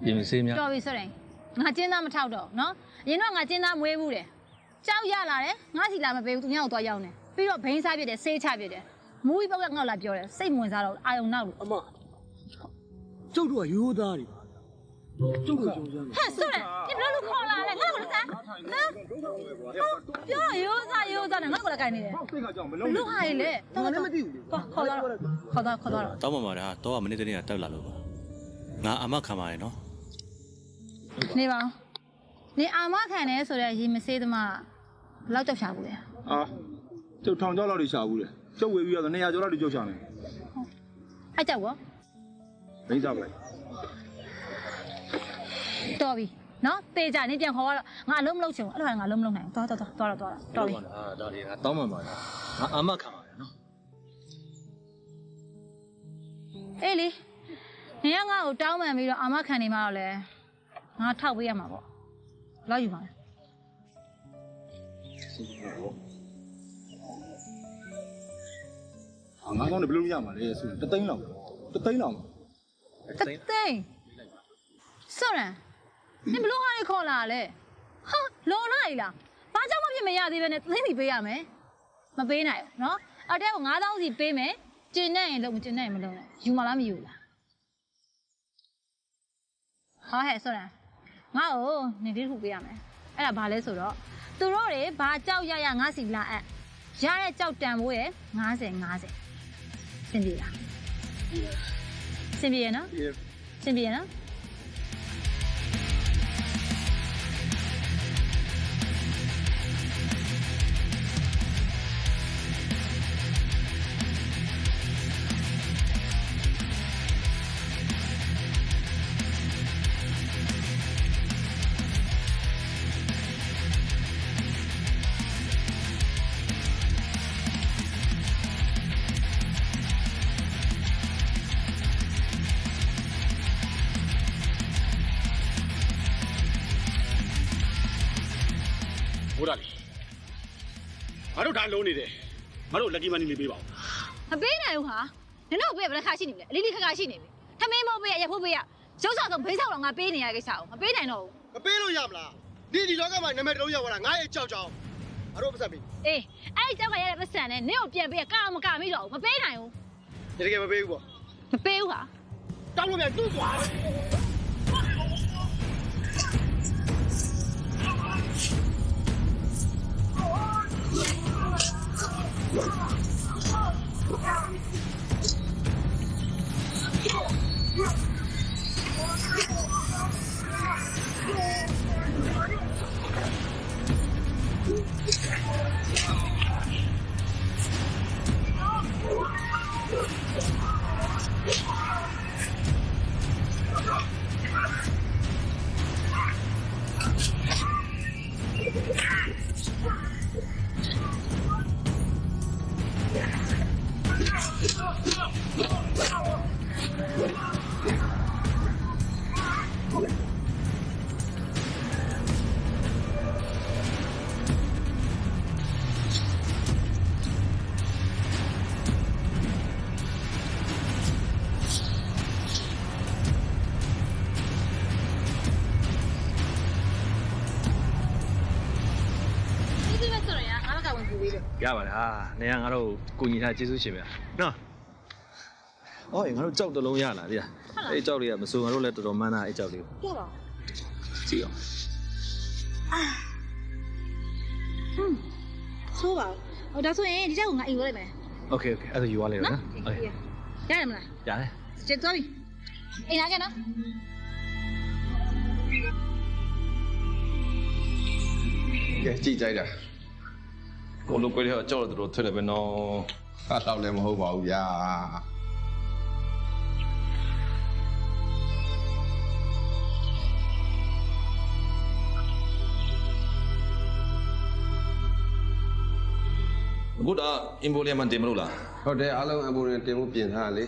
ရင်မစေးများ တော်ပြီဆိုရင်ငါကျင်းသားမထောက်တော့နော်အရင်တော့ငါကျင်းသားမွေးဘူးတယ်ကြောက်ရလာတယ်ငါစီလာမပေးဘူးသူညောက်သွားရောက်နေပြီးတော့ဘိန်းစားပြစ်တယ်ဆေးချပြစ်တယ်မူးပြီးပေါက်ကငေါ့လာပြောတယ်စိတ်ဝင်စားတော့အာယုံနောက်လို့အမ ကျုပ်တို့ကရိုးသားတွေကျုပ်ကကြုံစမ်း ဟဲ့ဆိုရင်ဒီဘယ်လိုခေါ်လာလဲငါ့ကိုလည်းစားဟမ်ပြောရိုးသားနဲ့ငါ့ကိုလည်းကြိုင်နေတယ်လူဟာလေတော်လည်းမသိဘူးခေါ်သွားတော့ တောင်းပါမှာဒါတော့ကမနေ့တနေ့ကတက်လာလို့ငါအမခံပါတယ်နော် နေပါဦးနေအာမခံတယ်ဆိုတော့ရေမဆေးသမားဘယ်လောက်ကြောက်ရှာဘူးလဲ ကျုပ်ထောင်ကျောက်လောက်တွေရှာဘူးလေကျုပ်ဝေပြီးတော့200ကျော်လောက်တွေကျုပ်ရှာနေ အဲ့ကြောက်ရော ဘိန်းစားပလိုက် တော်ပြီနော်တေးကြနေပြန်ခေါ်တော့ငါအလုံးမလုပ်ချင်ဘူးအဲ့လိုငါအလုံးမလုပ်နိုင်ဘူးသွားတော်ပြီ ဒါလေးငါတောင်းပါမှာငါအမခံပါတယ်နော် အေးလေနေကငါ့ကိုတောင်းပန်ပြီးတော့အာမခံနေမှာတော့လေငါထောက်ပေးရမှာပေါ့လောက်ယူပါမယ် ငါကောင်းတယ်ဘယ်လိုရမှာလဲဆိုရင်3သိန်းလောက်3သိန်းလောက် 3သိန်းဆိုရင်နင်ဘလို့ဟာနေခေါ်လာလဲဟာလုံလိုက်လားဘာကြောင့်မဖြစ်မရသေးပဲနဲ့သိန်းစီပေးရမယ်မပေးနိုင်ဘူးနော်အတဲကို9000စီပေးမယ်ကျင်နေရင်လုံးမကျင်နေရင်မလုံးနဲ့ယူမလားမယူလားဟာဟဲ့ဆိုရင်ငါ့ကိုနေဒီခုပေးရမယ်အဲ့ဒါဘာလဲဆိုတော့သူတို့တွေဘာကြောက်ရငါစီလာအပ်ရတဲ့ကြောက်တန်ဖို့ရ50 စင်ပြေလားစင်ပြေရနော်စင်ပြေရနော် ဘိုးသားလေးငါတို့ဒါလုံးနေတယ်ငါတို့လက်ကြီးမနီလေးပေးပါဦး မပေးနိုင်ဘူးဟာနင်တို့ပေးဘယ်တစ်ခါရှိနေပြီလဲအလေးလေးခါခါရှိနေပြီထမင်းမပေးရရဖို့ပေးရရုပ်ဆောင်ဆုံးဘေးဆောင်တော့ငါပေးနေရကိစ္စအောင်မပေးနိုင်တော့ဘူး မပေးလို့ရမလားဒီလောကမှာနာမည်တစ်လုံးရောက်လာငါရဲ့ကြောက်ကြောင်ငါတို့ပတ်စံပေးအေးအဲ့ကြောက်ကရတဲ့ပတ်စံနဲ့နင့်ကိုပြန်ပေးကာမကာမိတော့ဘူးမပေးနိုင်ဘူး တကယ်မပေးဘူးပေါ့ မပေးဘူးဟာတောင်းလို့မြန်တူးသွားရပါတယ်ဟာနေရငါတို့ကိုညီထားကျေးဇူးရှင်ဗျာနော်အော်ငါတို့ကြောက်တလုံးရလာဗျာအဲ့ကြောက်လေးကမစိုးငါတို့လည်းတော်တော်မှန်းတာအဲ့ကြောက်လေးကိုကြောက်တော့ကြည့်အောင်ဆိုးပါဟိုဒါဆိုရင်ဒီကြောက်ကငါအိမ်ဝဲလိုက်မယ်โอเคအဲ့ဒါယူရလိုက်တော့နော်โอเคရတယ်မလားရတယ်ကျေးဇူးပြီအိမ်လာခဲ့နော်ကဲကြည့်ကြိုက်တာကိုလိုကိုရကြောက်တော့ထွက်တယ်ပဲနော်အဲ့တော့လည်းမဟုတ်ပါဘူးဗျာအခုတော့အင်ဘိုလီယမ်တင်မလို့လားဟုတ်တယ်အားလုံးအင်ဘိုလီယမ်တင်မှုပြင်ထားလေ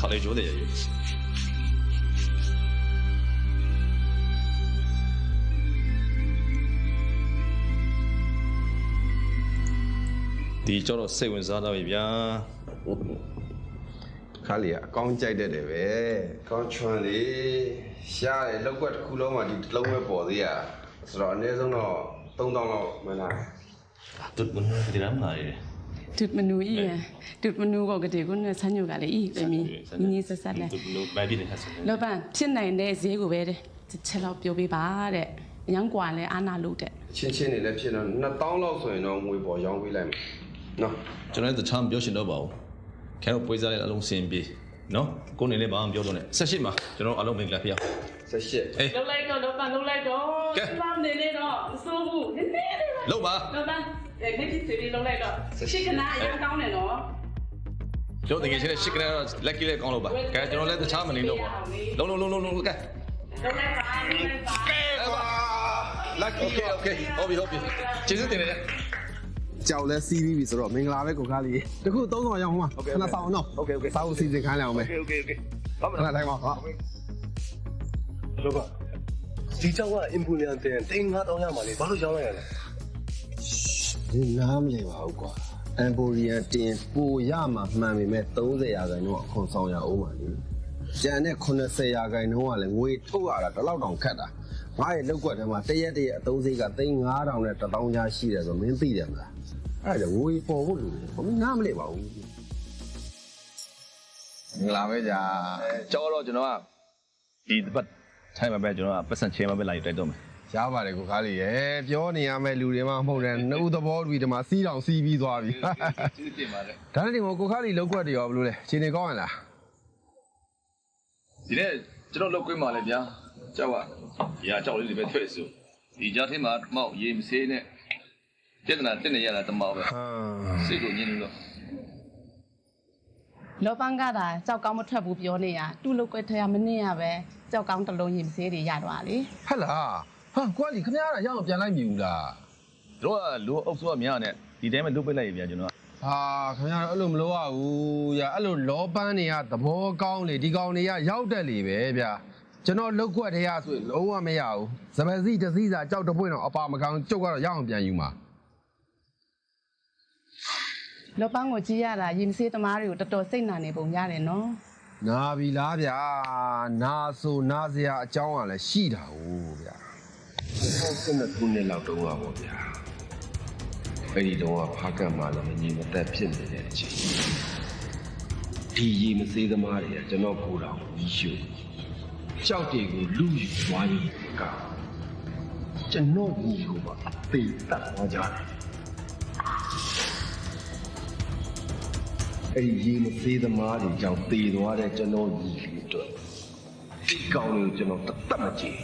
ခါလေးကျိုးတယ်ရေဒီကြောတော့စိတ်ဝင်စားတော့ပြီဗျာခါလီကအကောင်းကြိုက်တတ်တယ်ပဲကောင်းချွန်လေရှားတယ်လောက်ကွက်တစ်ခုလုံးမှာဒီတစ်လုံးပဲပေါ်သေးရဆိုတော့အနည်းဆုံးတော့3000လောက်မလားတူမနူဒီရမ်းလာရေတူမနူကြီးတူမနူကတည်းကနဲ့ဆန်းညိုကလည်းဤပဲမင်းနီးဆက်ဆက်နဲ့တူမနူဘာဖြစ်နေခါစလဲလောပန်ဖြစ်နိုင်တဲ့ဈေးကိုပဲတဲ့ချက်လောက်ပြောပေးပါတဲ့အញ្ញံกว่าလဲအာနာလို့တဲ့ချင်းနေလည်းဖြစ်တော့2000လောက်ဆိုရင်တော့ငွေပေါ်ရောင်းပေးလိုက်မယ်နော်ကျွန်တော်လည်းတခြားမပြောရှင်တော့ပါဘူးခဲတော့ပွေးစားတဲ့အလုံးစင်ပြေနော်ကိုနေလည်းဘာမှမပြောတော့နဲ့18မှာကျွန်တော်အလုံးမင်္ဂလာဖေး18အေးလုံးလိုက်တော့လောပန်လုံးလိုက်တော့လာမနေနဲ့တော့မစိုးဘူးနည်းနည်းလေးလုံးပါလောပန်ဒီဒီစီလုံးလိုက်တော့ရှစ်ကနာအရင်ကောင်းတယ်နော်ကျွန်တော်တကယ်ချင်းရှစ်ကနာတော့လက်ကီးလေးကောင်းလို့ပါကဲကျွန်တော်လည်းတခြားမနေတော့ပါလုံးကဲလုံးလိုက်ပါလုံးလိုက်ပါကဲပါလက် โอเคဟုတ်ပြီကျေးဇူးတင်တယ်ကြောက်လဲစီးပြီးပြီဆိုတော့မင်္ဂလာပဲကိုကားလေးတခု3000ရောက်ဟိုမှာခဏဆောင်အောင်နော်โอเคစာအုပ်စီစဉ်ခိုင်းလိုက်အောင်မယ်โอเคဟုတ်ပါလားတိုင်းပါဟုတ်လောကဒီကြောက်ကအင်ပူလီယန်တင်9000ရမှာလေဘာလို့ရောင်းလိုက်ရလဲဒီနားမလည်ပါဘူးကွာအင်ပူလီယန်တင်ပိုရမှာမှန်ပေမဲ့30ရာခိုင်နှုန်းအခွန်ဆောင်ရအောင်ပါလေကျန်တဲ့90ရာခိုင်နှုန်းကလည်းငွေထုတ်ရတာဒီလောက်တောင်ခက်တာငါရဲ့လောက်ကွက်ထဲမှာတရက်အသုံးစိတ်က3000နဲ့1000ကြားရှိတယ်ဆိုမင်းသိတယ်မလားအဲ့ဒါငွေပေါ်ဖို့လို့ဘယ်နားမလဲပါဘူးမင်္ဂလာပဲကြာကြောတော့ကျွန်တော်ကဒီဘတ်ထိုင်မှာပဲကျွန်တော်ကပတ်စံချင်းမှာပဲလာယူတိုက်တော့မယ်ရပါတယ်ကိုကားလေးရယ်ပြောနေရမယ့်လူတွေမှမဟုတ်တဲ့နှုတ်သဘောတူဒီမှာစီးတောင်စီးပြီးသွားပြီကျေးဇူးတင်ပါတယ်ဒါနဲ့ဒီမှာကိုကားလေးလောက်ကွက်တွေရောဘယ်လိုလဲခြေနေကောင်းရလားဒီနေ့ကျွန်တော်လောက်ကွင်းမှာလဲဗျာကြောက်ကရာကြောက်လေးတွေပဲထွက်ဆိုဒီကြားထဲမှာမောက်ရေမစေးနဲ့ပြဿနာတက်နေရတာတမောက်ပဲစိတ်ကိုညှင်းလို့လောပန်းကသာကြောက်ကောင်းမထွက်ဘူးပြောနေရတူလုတ်ကွက်ထဲမနေရပဲကြောက်ကောင်းတစ်လုံးရင်စေးတွေရတော့လေဟဲ့လားဟာကွာကြီးခင်ဗျားကရအောင်ပြန်လိုက်မြည်ဘူးလားတို့ကလူအုပ်စုကများနဲ့ဒီတိုင်းပဲလုတ်ပိတ်လိုက်ရပြန်ကျွန်တော်က ခင်ဗျားတို့အဲ့လိုမလုပ်ရဘူးဗျာအဲ့လိုလောပန်းတွေကသဘောကောင်းလေဒီကောင်တွေကရောက်တက်လေပဲဗျာကျွန်တော်လုတ်ခွက်ထဲရဆိုရင်လုံးဝမရဘူးစပယ်စီတစည်းစာကြောက်တပွင့်တော့အပါမကောင်းကျုပ်ကတော့ရအောင်ပြန်ယူမှာ လောပန်းကိုကြည့်ရတာရင်မစေးသမားတွေကိုတော်တော်စိတ်နာနေပုံရတယ်နော် နာပြီလားဗျာနာဆိုနာစရာအကြောင်းကလည်းရှိတာဟုတ်ဗျာ12ခုနှစ်လောက်တုန်းကပေါ့ဗျာအဲ့ဒီတော့ဖားကတ်မှလည်းမငြိမ်မသက်ဖြစ်နေတဲ့အချိန်ဒီရေမစေးသမားတွေကကျွန်တော်ကိုယ်တော်ကြီးရှုကြောက်တွေကိုလူယူသွားရင်ကကျွန်တော်ကြီးကိုပါပေတတ်သွားကြတယ်အဲ့ဒီရေမစေးသမားတွေကြောင့်ပေသွားတဲ့ကျွန်တော်ကြီးအတွက်ဒီကောင်းလေးကိုကျွန်တော်တတ်မကြည့်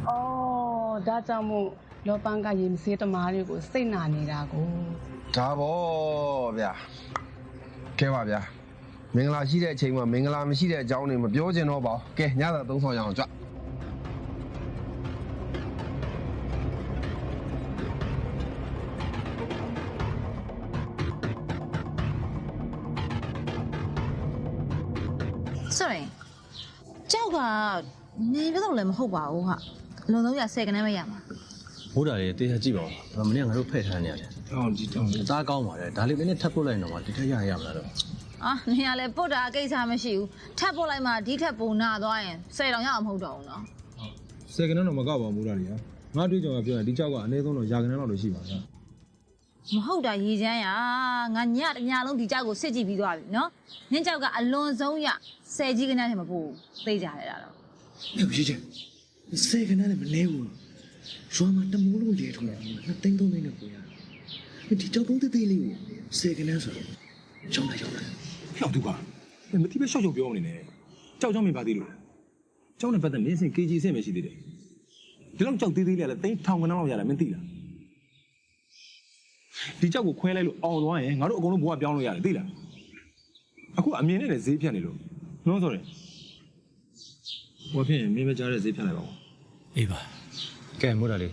အော်ဒါကြောင့်မို့လောပန်းကရင်မစေးသမားတွေကိုစိတ်နာနေတာကို ဒါပေါ့ဗျာကဲပါဗျာမင်္ဂလာရှိတဲ့အချိန်မှာမင်္ဂလာမရှိတဲ့အကြောင်းတွေမပြောချင်တော့ပါဘူးကဲညသာသုံးဆောင်ရအောင်ကြွ sorry ကြောက်ကနေပြတော့လည်းမဟုတ်ပါဘူးဟာလုံဆုံးရ10ခန်းမရမှာ ဘိုးတာလေးတေးချကြည့်ပါဦးမနေ့ကငါတို့ဖက်ထားနေရတယ်ဟုတ်ကြည့်တော့အသားကောင်းပါတယ်ဒါလေးလည်းထပ်ပို့လိုက်တော့မှဒီထက်ရမလားတော့နေရလဲပုတ်တာကိစ္စမရှိဘူးထပ်ပို့လိုက်မှဒီထက်ပုံနာသွားရင်10တောင်ရအောင်မဟုတ်တော့ဘူးနော်10ခန်းတော့မကောက်ပါဘူးလားလေငါတွေးကြုံပြောရင်ဒီကြောက်ကအနည်းဆုံးတော့ရာခန်းလောက်လို့ရှိပါလား မဟုတ်တာရေချမ်းရငါညတညလုံးဒီကြောက်ကိုစစ်ကြည့်ပြီးသွားပြီနော်နင်းကြောက်ကအလွန်ဆုံးရ10ကြီးကနန်းထဲမှာပို့သိကြရတာတော့ ရေချမ်း10ခန်းနဲ့မလဲဘူးရွာမှာတမိုးလုံးရေထုံးတယ်2သိန်း3သိန်းနဲ့ပို့ရတယ်ဒီကြောက်တုံးသေးသေးလေးကို10ခန်းဆိုတော့ကြောက်လိုက်ဟောက်သူကမတိပဲရှောက်ရှောက်ပြောနေတယ်ကြောက်ကြောက်မင်းပါသေးလို့ကြောက်နေပတ်သက်မင်းစင် KG ဆင့်ပဲရှိသေးတယ်ဒီလောက်ကြောက်သေးသေးလေးလည်းသိန်း1000ခန်းလောက်ရတယ်မင်းသိလားဒီကြောက်ကိုခွဲလိုက်လို့အောင်သွားရင်ငါတို့အကုန်လုံးဘဝပြောင်းလို့ရတယ်သိလားအခုအမြင်နဲ့လည်းဈေးဖြတ်နေလို့နှောဆိုတယ်ဟိုဖြစ်ရင်မင်းမကြားတဲ့ဈေးဖြတ်လိုက်ပါဦးအေးပါ ကဲမို့တာလေး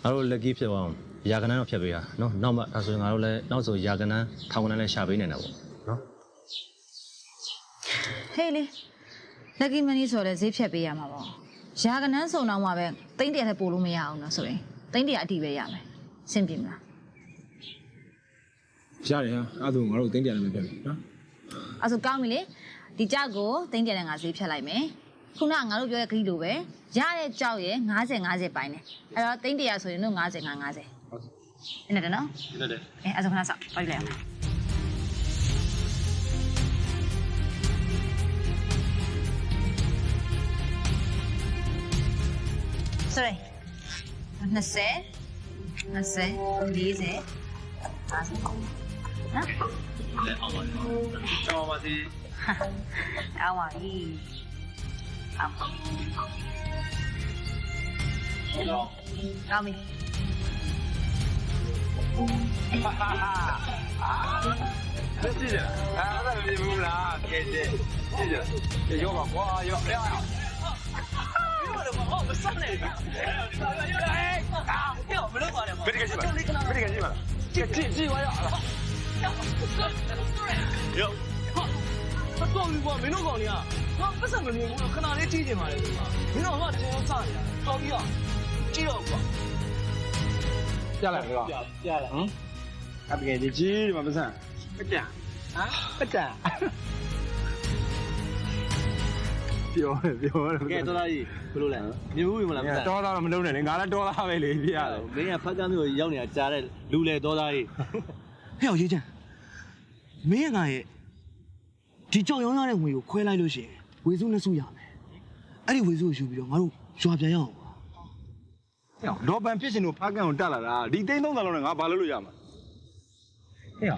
ငါတို့လက်ကြီးဖြစ်အောင်ရာကနန်းတော့ဖြတ်ပေးရနော်နောက်မှဒါဆိုရင်ငါတို့လည်းနောက်ဆိုရာကနန်းထောင်ကနန်းလည်းရှာပေးနေတာပေါ့နော် ဟေးလေလက်ကီမနီဆိုလဲဈေးဖြတ်ပေးရမှာပေါ့ရာကနန်းစုံတော့မှပဲသိန်း100ထက်ပို့လို့မရအောင်နော်ဆိုရင်သိန်း100အတိပဲရမယ်စင်ပြေမလား ရတယ်ဟာအဲ့ဒါငါတို့သိန်း100နဲ့ပဲပြပြီနော် အဲ့ဆိုကောင်းပြီလေဒီကြောက်ကိုသိန်း100နဲ့ငါဈေးဖြတ်လိုက်မယ်ခုနကငါတို့ပြောတဲ့ခရီးလိုပဲရတဲ့ကြောက်ရဲ့50ပိုင်းတယ်အဲ့တော့သိန်း100ဆိုရင်တို့50ဟုတ်တယ်အဲ့ဒါနော်အဲ့ဒါအဲ့ဆိုခဏစောက်ပိုက်လိုက်အောင်sorry 20 လဲအောင်ပါကျောင်းပါစီ အောင်ပါပြီအောင်ကောင်းပြီ这记着，哎，那没不啦，姐姐，记着，这要吧，我要要要。我们上来的，哎，啊，我们都过来嘛，没这个戏嘛，没这个戏嘛，这记我要了。哟，他告诉我没弄搞你啊，我不是没弄，我可哪里记的嘛的嘛，没弄我真要咋的，到底啊，记了不？下来是吧？下来，嗯。အပကယ်ကြီးမှာမဆန်ပကြံဟာပကြံပြောတယ်ကဲတော်သားကြီးဘယ်လိုလဲမြင်ဘူးမလားမဆန်တော်သားတော့မလုံးနဲ့လေငါလည်းတော်သားပဲလေပြရတယ်မင်းကဖတ်ကမ်းမျိုးရောက်နေတာကြားတဲ့လူလေတော်သားကြီးဟဲ့ရေးချမ်းမင်းကရဲ့ဒီကြောက်ရောင်းရတဲ့ငွေကိုခွဲလိုက်လို့ရှိရင်ဝေစုနှစ်စုရမယ်အဲ့ဒီဝေစုကိုယူပြီးတော့ငါတို့ရွာပြန်ရအောင်ဟဲ့ဒေါ်ပန်ဖြစ်ရှင်တို့ဖတ်ကမ်းကိုတက်လာတာဒီသိန်း3000လောက်နဲ့ငါဘာလုပ်လို့ရမှာဟဲ့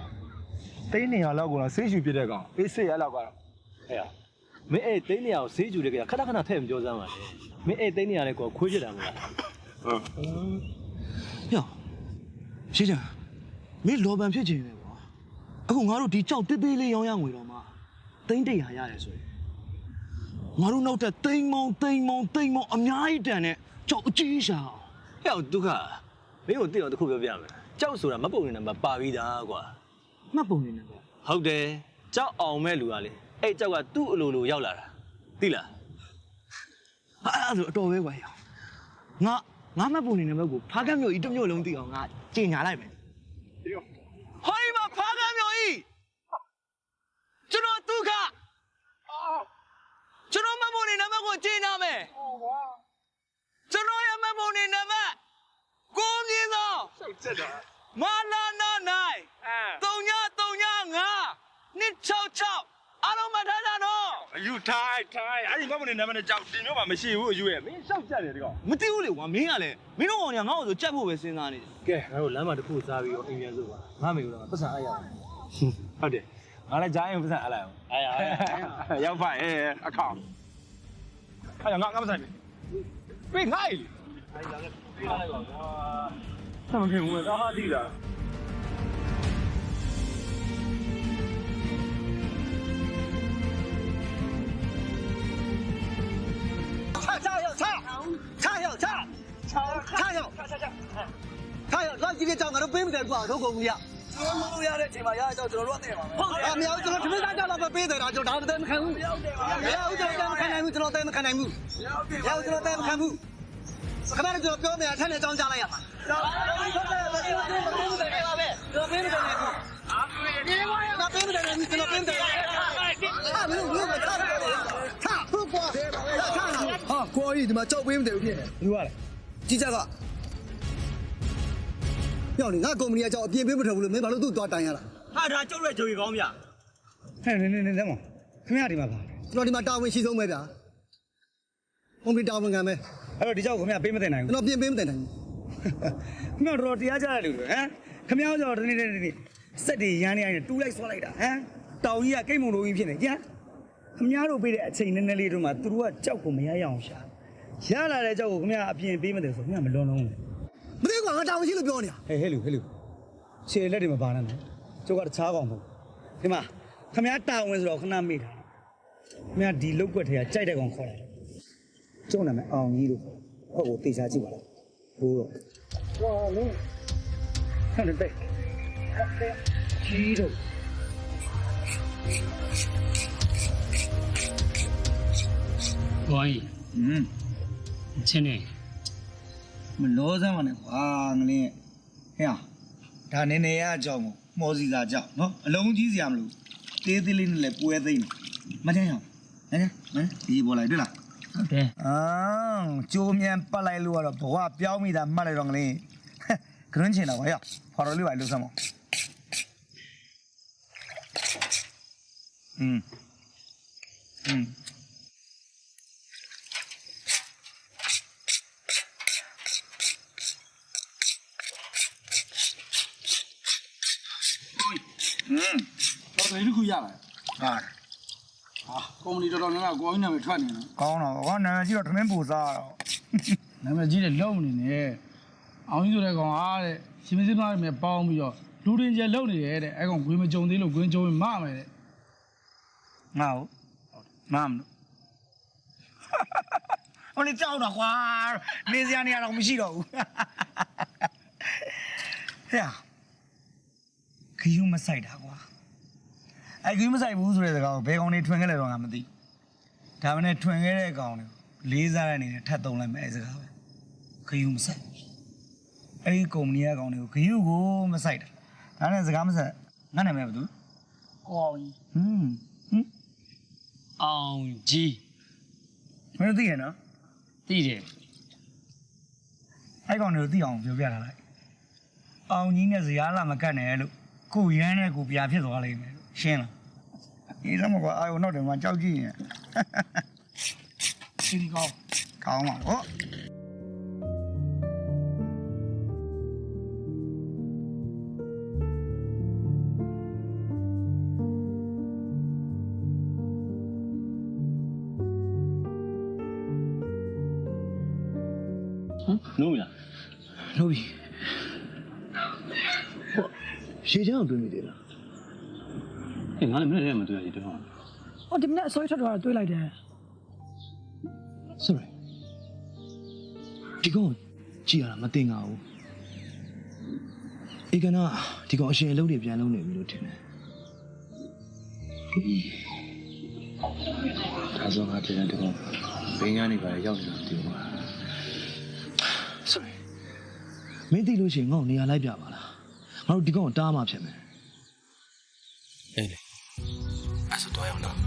သိန်း200လောက်ကတော့ဆေးရှူပြတဲ့ကောင်အေးဆေးရလောက်ကတော့ဟဲ့မင်းအဲ့သိန်း200ကိုဆေးရှူတဲ့ကောင်ခဏခဏထည့်မပြောစမ်းပါနဲ့မင်းအဲ့သိန်း200နဲ့ကိုခွေးပြတာမလားဟုတ်ဟဲ့ရှင်းချာမင်းလော်ပန်ဖြစ်ချင်တယ်ကွာအခုငါတို့ဒီကြောက်တေးသေးလေးရောင်းရငွေတော့မှသိန်း100ရတယ်ဆိုရင်ငါတို့နောက်ထပ်သိန်းမောင်းအများကြီးတန်နဲ့ကြောက်အကြီးရှာဟဲ့ဒုက္ခမင်းကိုသိအောင်တစ်ခုပြောပြမယ် ကြောက်ဆိုတာမပုံနေနံပါတ်ပါပြီးသားကွာ မှတ်ပုံနေတယ်ဗျာ ဟုတ်တယ်ကြောက်အောင်မဲ့လူကလေအဲ့ကြောက်ကသူ့အလိုလိုရောက်လာတာသိလားအဲ့ဒါဆိုအတော်ပဲကွာငါမှတ်ပုံနေနံပါတ်ကိုဖားကမ်းမျိုးကြီးတစ်မျိုးလုံးသိအောင်ငါကြေညာလိုက်မယ်ဟိုဒီမှာဖားကမ်းမျိုးကြီးကျွန်တော်ဒုက္ခကျွန်တော်မှတ်ပုံနေနံပါတ်ကိုကြေညာမယ်ကျွန်တော်ရဲ့မှတ်ပုံနေနံပါတ်ကိုမြင့်သောမလာနာနိုင်3-3-5-266အားလုံးမှတ်ထားကြတော့အယူထိုင်အဲ့ဒီမှတ်ပုံနေနံပါတ်နဲ့ကြောက်တင်မျိုးမှမရှိဘူးအယူရဲ့မင်းရှောက်ကြတယ်ဒီကောင်မသိဘူးလေကွာမင်းကလည်းမင်းတို့ကောင်ကငါ့ကိုဆိုကြက်ဖို့ပဲစဉ်းစားနေတယ်ကဲငါတို့လမ်းမှာတစ်ခုစားပြီးတော့အိမ်ပြန်စို့ပါငါမေကတော့ပတ်စံအားရအောင်ဟုတ်တယ်ငါလည်းကြားရင်ပတ်စံအားလိုက်အောင်အားရရောက်ပါရဲ့အခေါင်အဲ့ငါပတ်စံပေးငါ့လေအဲ့ဒါလည်းပေးလိုက်ပါကွာဆက်မဖြစ်ဘူးကွာဟာတိတာ老几个找我都背不得过，都够不了。我要的起码要叫这乱的嘛。啊，苗子了，他们大家老板背的了，就拿不得看路。苗子了，咱们看内幕，知道咱们看内幕。苗子了，咱们看幕。看到了就表面看得涨价了呀嘛。啊，过于他妈找背不得有骗，有啊嘞，几家个？要你，俺公民也叫别不成了，没把路都抓单下了。他叫来就一方面。嘿，那么，什么样的嘛？那你妈大文洗手没的？我们大文干没？哎呦，你叫我们背没得呢？那边背没得呢？我们说底下家里头，哎，他们要叫你，实地眼里都来说来的，哎，到伊啊，给毛路一片的，呀，他们家都背的，在那里头嘛，都说叫我们也养下，下来叫我们也边背没得说，我们没弄弄。不得光俺大文洗都标呢。嘿，现在这么办了呢？就搞查岗不？对吗？他们家大文说很难没他，他们家地路过去啊，再得讲考来。种那么昂一路，我地下去完了，不，哇你，看着背，记住。喂，亲呢？我老三嘛呢，哇你，哎呀，他那也叫我，毛子咋叫？喏，龙鸡是么路？这里来不会的，没听样？来，一波来对了。对。桌面不来路了，不话表面的没来让你，可能钱了，哎呀，跑到另外路上嘛。到这里可以了。啊，公里到那光那没穿呢。光了，我那几个他们不啥。那么几个老的呢？俺就来讲啊的，是不是那边包没有？路人家老的的，哎讲鬼们种的路，鬼种的妈的。妈的。我你找那花，你这样你还让我们洗了？哎呀，可以没晒他瓜。哎，可以没晒不出来的个，别讲你穿个来让俺们的，他们那穿个来讲呢，离家呢，他懂了没这个，可以没晒。哎，公你也讲呢，可以我没晒的，俺那是干么事？俺那没不多。高一。အောင်ကြီး မင်းသိရနော် သိတယ် အဲ့ကောင်တွေကိုသိအောင်ပြောပြလာလိုက်အောင်ကြီးနဲ့ဇရာလာမကတ်နဲ့လို့ကိုရမ်းနဲ့ကိုပြာဖြစ်သွားလိမ့်မယ်လို့ရှင်းလားဒီတော့မကွာအာယုံတော့တယ်မှာကြောက်ကြည့်ရင်ရှင်းကောင်းပါဟောနိုးပြီလား နိုးပြီ ရေချမ်းအောင်တွင်းမိတယ်လားအေးငါလည်းမနေ့ကမှတွေ့ရရေတွင်းအောင် 哦，你们那所以说多少对来的？ sorry ဒီကောင်ကြည့်ရတာမတင်ငါဘူး အေကနာဒီကောင်အရှင်အလုပ်တွေပြန်လုပ်နေပြီလို့ထင်တယ်ဒါဆိုငါတင်တယ်ဒီကောင်ဘင်းကနေပါရောက်နေတာဒီကောင် sorry မင်းသိလို့ရှိရင်ငါ့ကိုနေရာလိုက်ပြပါလားငါတို့ဒီကောင်ကိုတားမှဖြစ်မယ်အေးလေအဲ့ဆိုတော့ရအောင်နော်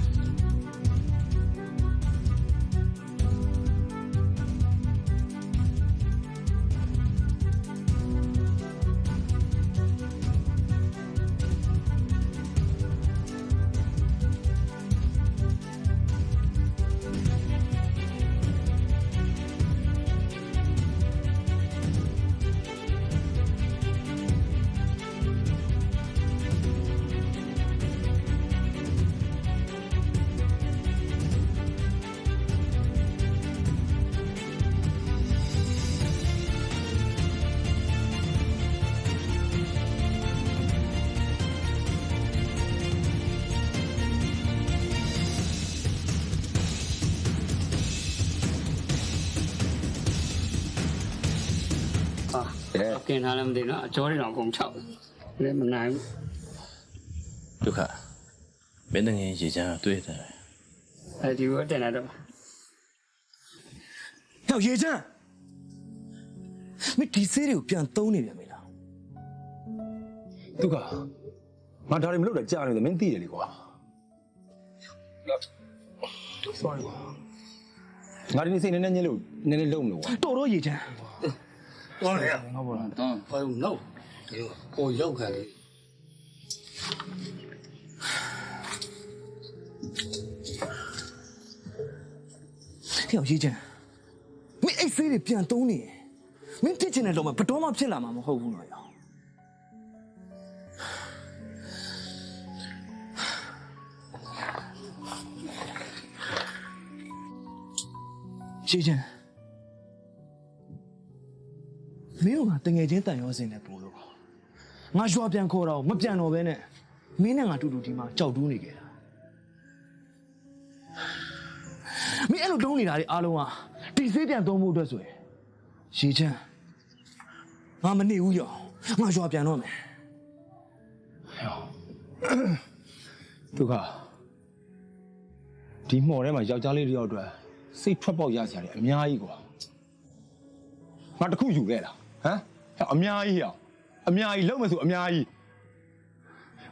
กินอะไรมันดีเนาะจอได้หนองกงเช่าเลยมันนาย ဒုက္ခမင်းတငယ်ရေချမ်းတွေ့တယ် ไอ้ที่ว่าแต่ไหนတော့ ဟဲ့ရေချမ်းမင်းဒီဆေးတွေကိုပြန်သုံးနေပြန်ပြီလား ဒုက္ခငါဒါတွေမလုပ်တော့ကြားနေတယ်မင်းသိတယ်လေကွာ sorry ကွာငါဒီနေ့စိတ်နည်းနည်းညစ်လို့နည်းနည်းလုံးမလို့ကွာ တော်တော့ရေချမ်း တော်လေငါဘောလားတော့ဘာလို့နော်ကိုရောက်ခံလေ ဟဲ့ရေချမ်းမင်းအိတ်ဆေးတွေပြန်သုံးနေမင်းဖြစ်ချင်တဲ့တော့မှဘတော်မှဖြစ်လာမှာမဟုတ်ဘူးနော်ရောရေချမ်းမင်းကငါတငယ်ချင်းတန်ရောစင်နဲ့ပို့လို့ငါရွာပြန်ခေါ်တော့မပြန်တော့ဘဲနဲ့မင်းနဲ့ငါတူတူဒီမှာကြောက်တူးနေခဲ့တာမင်းအဲ့လိုတုံးနေတာတွေအားလုံးကဒီစေးပြန်သုံးဖို့အတွက်ဆိုရင်ရေချမ်းငါမနေဘူးရောငါရွာပြန်တော့မယ်ဒုက္ခဒီမှော်ထဲမှာယောက်ျားလေးတယောက်အတွက်စိတ်ထွက်ပေါက်ရစရာတွေအများကြီးကွာငါတခုယူခဲ့လားဟမ်အများကြီးဟောအများကြီးလုံးမယ်ဆိုအများကြီး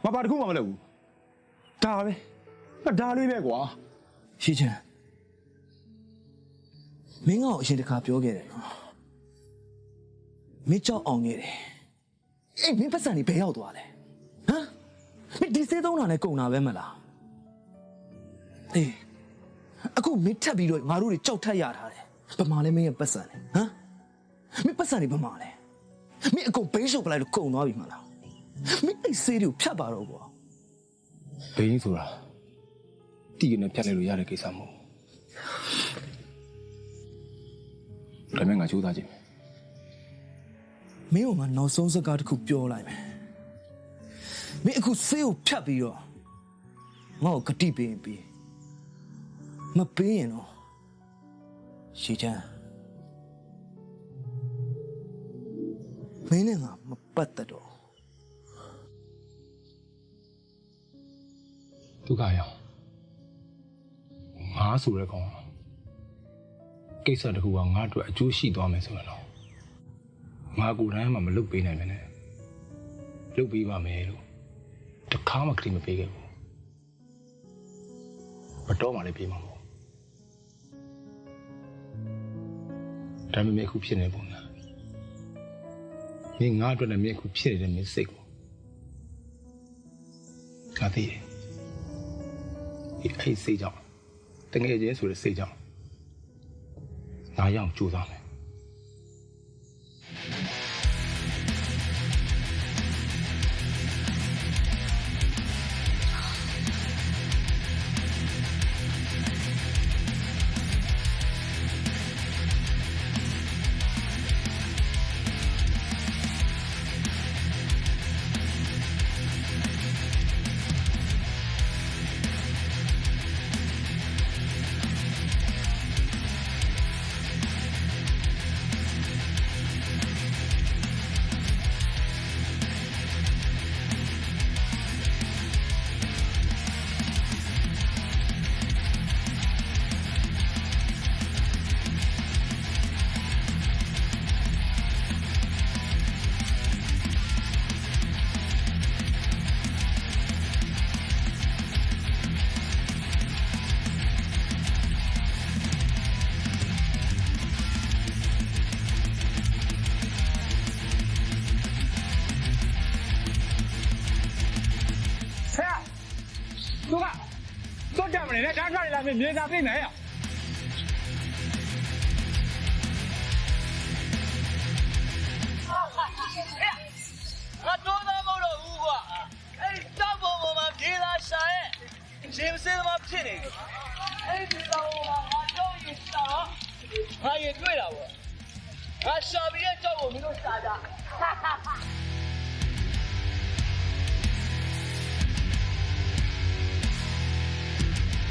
ငါဘာတခုမှမလုပ်ဘူးဒါပဲငါဒါလေးပဲကွာ ရေချမ်းမင်းကအရင်တစ်ခါပြောခဲ့တယ်နော်မင်းကြောက်အောင်ခဲ့တယ်အေးမင်းပတ်စံနေဘယ်ရောက်သွားလဲဟမ်မင်းဒီစေးသုံးတာနဲ့ကုန်တာပဲမလားအေးအခုမင်းထပ်ပြီးတော့ငါတို့တွေကြောက်ထက်ရထားတယ်ဗမာလဲမင်းရဲ့ပတ်စံနေဟမ်မင်းပတ်စံနေဗမာလဲမင်းအကုန်ဘိန်းရှုပ်ပလိုက်လို့ကုန်သွားပြီမလားမင်းအိတ်စေးတွေကိုဖြတ်ပါတော့ကွာ ဘိန်းဆိုတာတီးကနေဖြတ်လိုက်လို့ရတဲ့ကိစ္စမဟုတ်ဘူးဒါမှငါကြိုးစားကြည့်မယ်မင်းကငါနောက်ဆုံးစကားတစ်ခုပြောလိုက်မယ်မင်းအခုစေးကိုဖြတ်ပြီးတော့ငါ့ကိုဂတိပေးရင်ပြီးမပေးရင်တော့ရှေ့ချမ်းမင်းနဲ့ငါမပတ်သက်တော့ ဒုက္ခရောငါဆိုတဲ့ကောင်ကိစ္စတခုကငါတို့အကျိုးရှိသွားမယ်ဆိုရင်တော့ငါကိုယ်တိုင်မှမလုပ်ပေးနိုင်မနဲ့လုပ်ပေးပါမယ်လို့တခါမှခရီးမပေးခဲ့ဘူးမတော်မှလည်းပြေးမှာမဟုတ်ဒါပေမဲ့အခုဖြစ်နေပုံလားမင်းငါအတွက်လည်းမင်းအခုဖြစ်နေတဲ့မင်းစိတ်ကိုငါသိတယ်အဲ့စိတ်ကြောင့်တကယ်ချင်းဆိုတဲ့စိတ်ကြောင့်ငါရောက်ကြိုးစားမယ်都这么的，来长沙的没啥费难呀。我多大毛了五个？哎，大伯我们别拉啥哎，是不是嘛骗你？哎，知道我终于傻了，他也对了我，傻逼也叫我们都傻的，哈哈哈。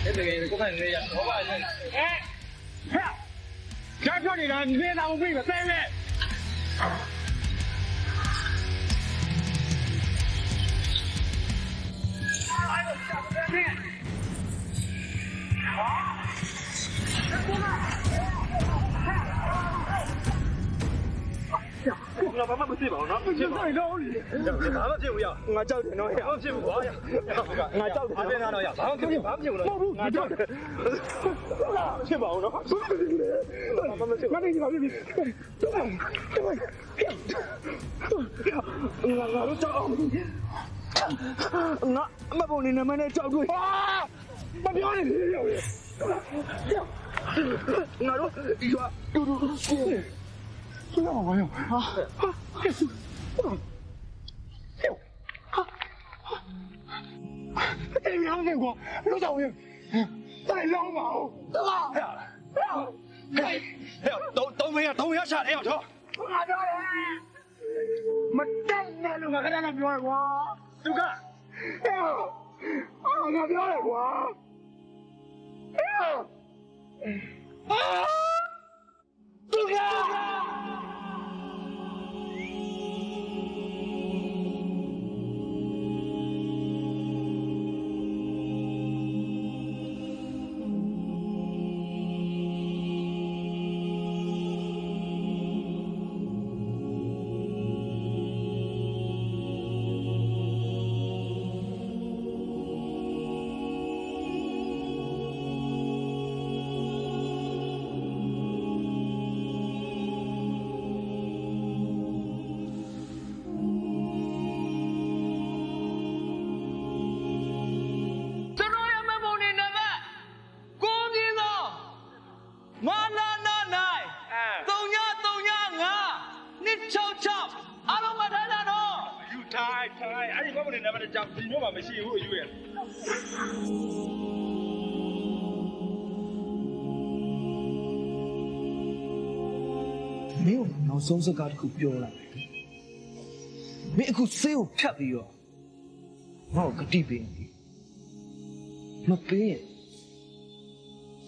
这个我看这样，我看这，哎，看，咱这里人你别拿我背了，对不对？哎呦，下不去！啊！我爸爸不睡吧？我不睡吧？哪个睡不要？我叫天哪呀！我睡不着呀！我叫天哪呀！我睡不着。我叫。睡吧，我说。妈妈睡。妈咪，你好，你。我都叫。我帮你能不能照顾？啊！我不要你了。我说，你说，嘟。这干嘛玩意啊！这两天光都叫我再老毛，对吧？哎呀，都没有下来要抽。我哪着嘞？我真的路个跟那表我，就干。哎呀，我表来我。哎呀，啊！就干。မရှိဘူးအယူရဲ့မင်းတို့နောက်ဆုံးစကားတစ်ခုပြောလိုက်မင်းအခုဆေးကိုဖြတ်ပြီးတော့ငါ့ကိုဂတိပေးနေမပေးရင်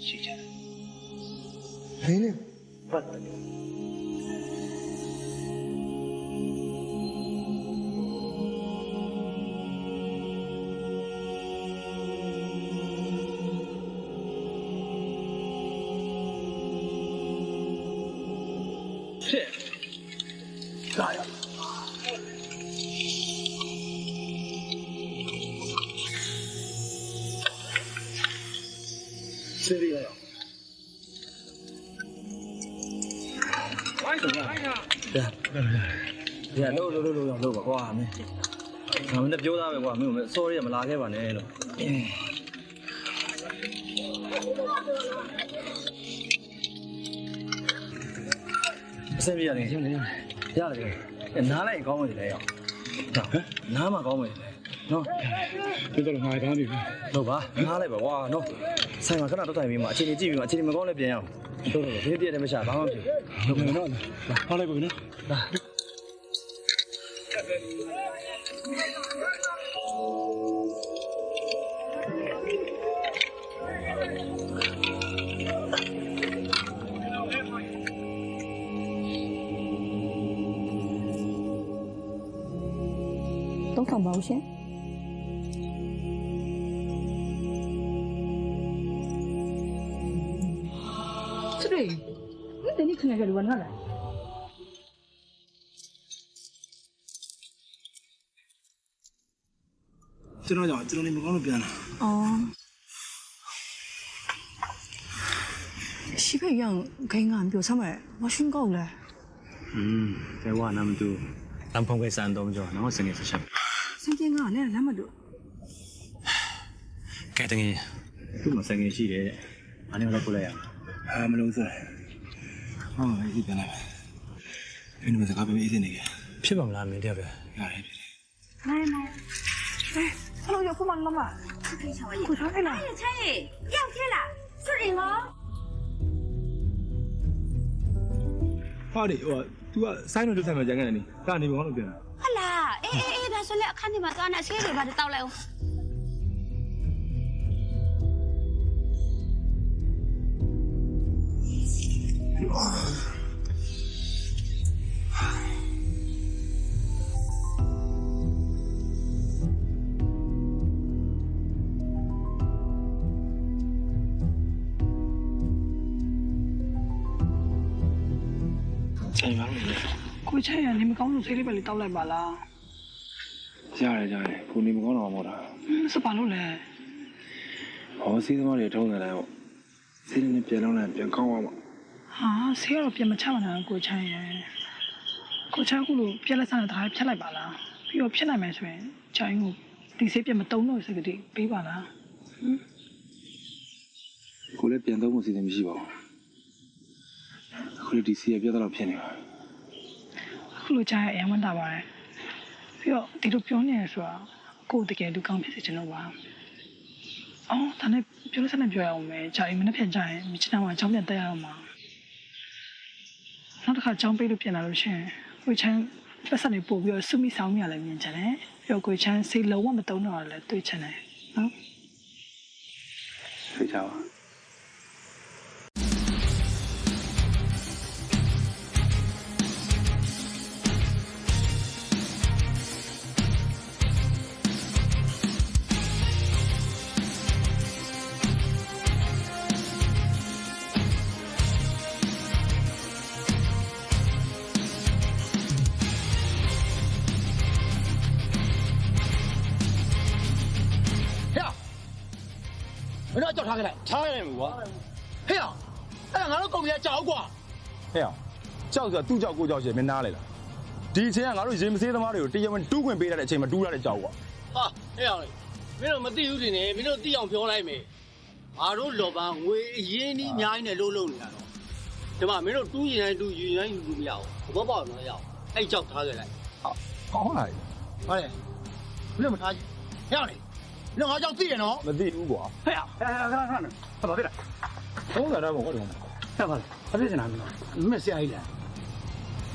ရှိချင်မင်းနဲ့ပတ်တယ်加油！这里有。对，录吧，哇没，我们那表达呗，哇没有，sorry 没拉开吧那了。身边的行不行？ရတယ်နားလိုက်ကောင်းမနေလဲရောနားမှာကောင်းမနေလဲနော်ဒီတော့ငါကောင်းပြီဟုတ်ပါနားလိုက်ပါဝါနော်ဆိုင်မှာခဏတော့တိုင်ပြီးမှအခြေအနေကြည့်ပြီးမှအခြေအနေမကောင်းလည်းပြန်ရအောင်ဟုတ်တယ်ဒီပြည့်တယ်မချဘာမှမဖြစ်ဘူးဟုတ်နော်ဟောလိုက်ပါဦးနော်都放保险。这里，你等你看看这里往哪来？这张讲，这张你没搞那边了。哦。西北洋给俺表上面，我宣告了。在我那么多，咱碰过山东就，然后生意是什么？三千俺那那么多。ကဲတကယ်သူ့မှာဆိုင်ငယ်ရှိတယ်အားနေတော့ပို့လိုက်ရအောင်မလို့ဆိုအေးပြန်လာဘယ်လိုစကားပြောအေးနေကြဖြစ်ပါမလားမင်းတယောက်ပဲရတယ်ဖြစ်တယ်နိုင်ဟယ်လိုရောက်မှမမကိုချောင်းလာချမ်းရေရောက်သေးလားစွရင်ရောဟာဒီतू ကစိုင်းလို့လုပ်ဆိုင်မှာကြံခဲ့တယ်နိဒါနေဘုံလို့ပြန်ဟလာအေးဒါဆိုလေအခန်းထဲမှာသွားနေအဆေးတွေပါတောက်လိုက်အောင်ဆိုင်ပါလို့ကိုချမ်းရနေမကောင်းလို့ဆေးလေးပဲလေးတောက်လိုက်ပါလားရတယ်ကိုနေမကောင်းတော့မဟုတ်တာစပါလို့လဲဟောစီးသမားတွေထုံးတယ်လည်းစီးနေပြန်လုံးလိုက်ပြန်ကောင်းသွားမှာဟာဆေးကတော့ပြန်မချပါနဲ့ကိုချမ်းရကိုချမ်းကလို့ပြက်လက်ဆန်းတဲ့ဓာတ်ဖြတ်လိုက်ပါလားပြီးတော့ဖြစ်နိုင်မယ်ဆိုရင်ချိုင်းကိုဒီဆေးပြန်မတုံးတော့စကတိပေးပါလားကိုလည်းပြန်သုံးဖို့စီစဉ်မရှိပါဘူးအခုဒီစီရပြတ်တော့ဖြစ်နေပါအခုလိုကြားရအရင်ဝန်တာပါတယ်ပြီးတော့ဒီလိုပြောနေရဆိုတာကိုတကယ်လူကောင်းဖြစ်စေချင်တော့ပါအော်ဒါနဲ့ပြောလို့စနေပြောရအောင်မယ်ဂျာရီမနေ့ပြန်ကြရင်မြချနာမှာအကြောင်းပြန်တက်ရအောင်ပါနောက်တစ်ခါအကြောင်းပေးလို့ပြန်လာလို့ရှိရင်ကိုချမ်းပတ်စံနေပို့ပြီးတော့စုမိဆောင်ရလည်းမြင်ချင်တယ်ပြီးတော့ကိုချမ်းစိတ်လုံးဝမတုံးတော့လည်းတွေ့ချင်တယ်နော်သိကြပါမင်းတို့ကြောက်ထားခဲ့လိုက်ထားခဲ့တယ်ကွာဟဲ့အောင်အဲ့ငါတို့ကုန်ရကြောက်ကွာဟဲ့အောင်ကြောက်ဆိုတာသူ့ကြောက်ကိုကြောက်ရှင်မင်းနားလေလားဒီအချိန်ကငါတို့ရေမစေးသမားတွေကိုတရားဝင်တူးခွင့်ပေးတဲ့အချိန်မှာတူးရတဲ့ကြောက်ကွာဟာဟဲ့အောင်မင်းတို့မသိဘူးတင်နေမင်းတို့သိအောင်ပြောလိုက်မယ်ငါတို့လော်ပန်းငွေအရင်းကြီးအများကြီးနဲ့လုံးနေတာတော့ဒီမှာမင်းတို့တူးရင်တိုင်းတူးယူရင်တိုင်းယူလို့မရဘူးဘောပေါက်တော့ရအောင်အဲ့ကြောက်ထားခဲ့လိုက်ဟုတ်လားဟုတ်တယ်ဘယ်လိုမထားကြီးဟဲ့အောင်လုံးငါကြောက်သိရနော်မသိဘူးကွာဟဲ့ခဏဘာဖြစ်လဲသုံးတာတော့ဘောတော့ဟဲ့ပါဘာဖြစ်နေတာမင်းဆရာကြီးလား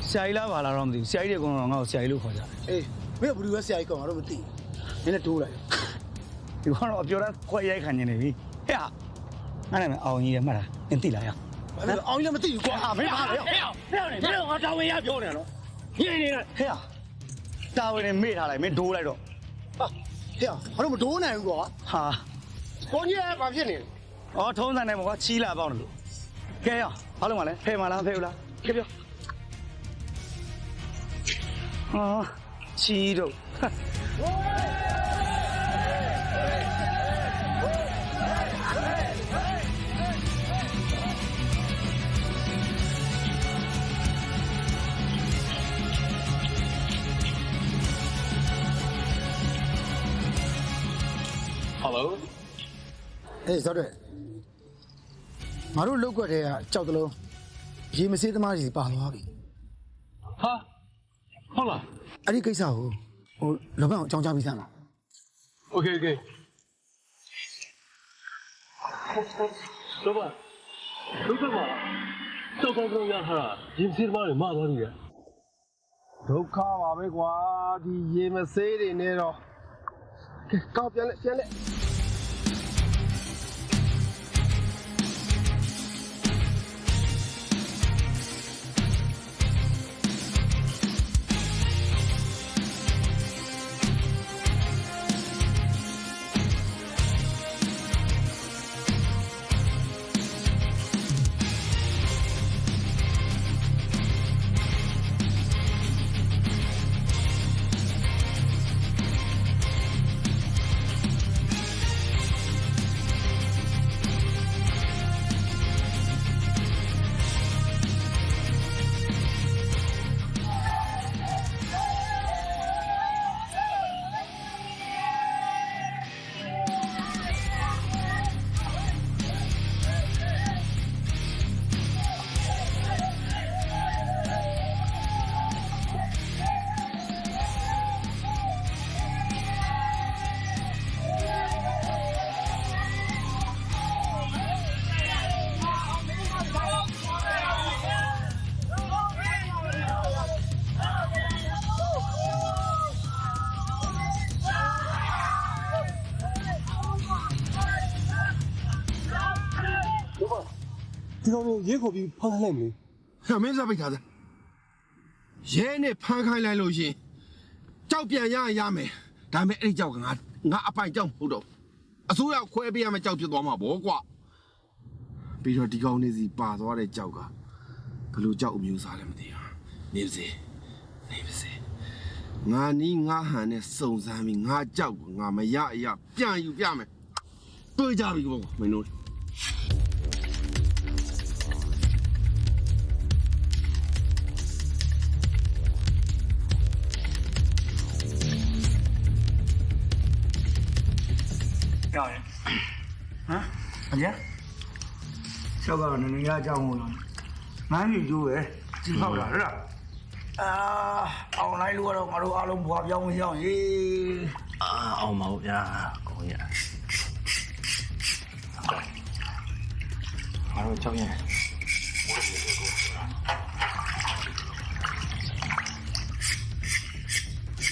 ဆရာကြီးလားပါလားတော့မသိဘူးဆရာကြီးတွေကတော့ငါ့ကိုဆရာကြီးလို့ခေါ်ကြတယ်အေးမင်းကဘယ်လိုပဲဆရာကြီးကောင်ငါတို့မသိဘူးမင်းနဲ့တိုးလိုက်ဒီကတော့အပြောတန်းခွဲရိုက်ခံနေနေပြီဟဲ့ဟာအဲ့ဒါမှအောင်ကြီးရမှတ်လားနင်သိလားရအောင်ကြီးလည်းမသိဘူးကွာမင်းပါလေဟဲ့မင်းတို့ငါတာဝန်ရပြောနေတော့ညင်နေဟဲ့တာဝန်နဲ့မေ့ထားလိုက်မင်းဒိုးလိုက်တော့ဟာဟဲ့ဘာလို့မဒိုးနိုင်ဘူးကွာဟာကိုကြီးကဘာဖြစ်နေလဲအော်ထုံးစံနိုင်မှာကွာချီးလာပေါင်းတယ်လို့ကဲရဘာလို့မလဲဖဲမလားဖဲဦးလားကဲပြောဟာချီးတော့အေးစောတဲ့ငါတို့လောက်ွက်တဲ့ကကြောက်တလုံးရေမစေးသမားကြီးပါသွားပြီဟာဟုတ်လားအဲ့ဒီကိစ္စကိုလောဘအောင်အကြောင်းကြားပြီးစမ်းပါโอเคလောဘလောက်ပါကြောက်တော့ရထားတာရေမစေးသမားတွေမှားသွားပြီလေဒုက္ခပါပဲကွာဒီရေမစေးတွေနဲ့တော့ကဲကောက်ပြန်လက် ဟ ဒီကောင်မျိုးရဲခေါ်ပြီးဖမ်းခိုင်းလိုက်မလဲ မင်းစားပိတ်ထားစမ်းရဲနဲ့ဖမ်းခိုင်းလိုက်လို့ရှင်ကြောက်ပြန်ရမယ်ဒါပေမဲ့အဲ့ဒီကြောက်ကငါအပိုင်ကြောက်ဟုတ်တော့အစိုးရခွဲပေးရမယ့်ကြောက်ဖြစ်သွားမှာဗောကွာပြီးတော့ဒီကောင်နေစီပါသွားတဲ့ကြောက်ကဘယ်လိုကြောက်အမျိုးစားလဲမသိဘူးနေပါစေငါနီးငါဟန်နဲ့စုံစမ်းပြီးငါကြောက်ကိုငါမရအရပြန်ယူပြမယ်တွေ့ကြပြီကွာမင်းတို့ကြောက်ရင်ဟမ်အကျကျောက်ကတော့နည်းနည်းအကြောင်းဟုတ်လားငန်းကြီးကျိုးပဲကြည့်ဖောက်တာဟုတ်လားအောင်လိုက်လို့ကတော့ငါတို့အားလုံးဘွားပြောင်းဝင်ရောက်ရေးအောင်ပါဗျာကိုရငါတို့ကြောက်ရင်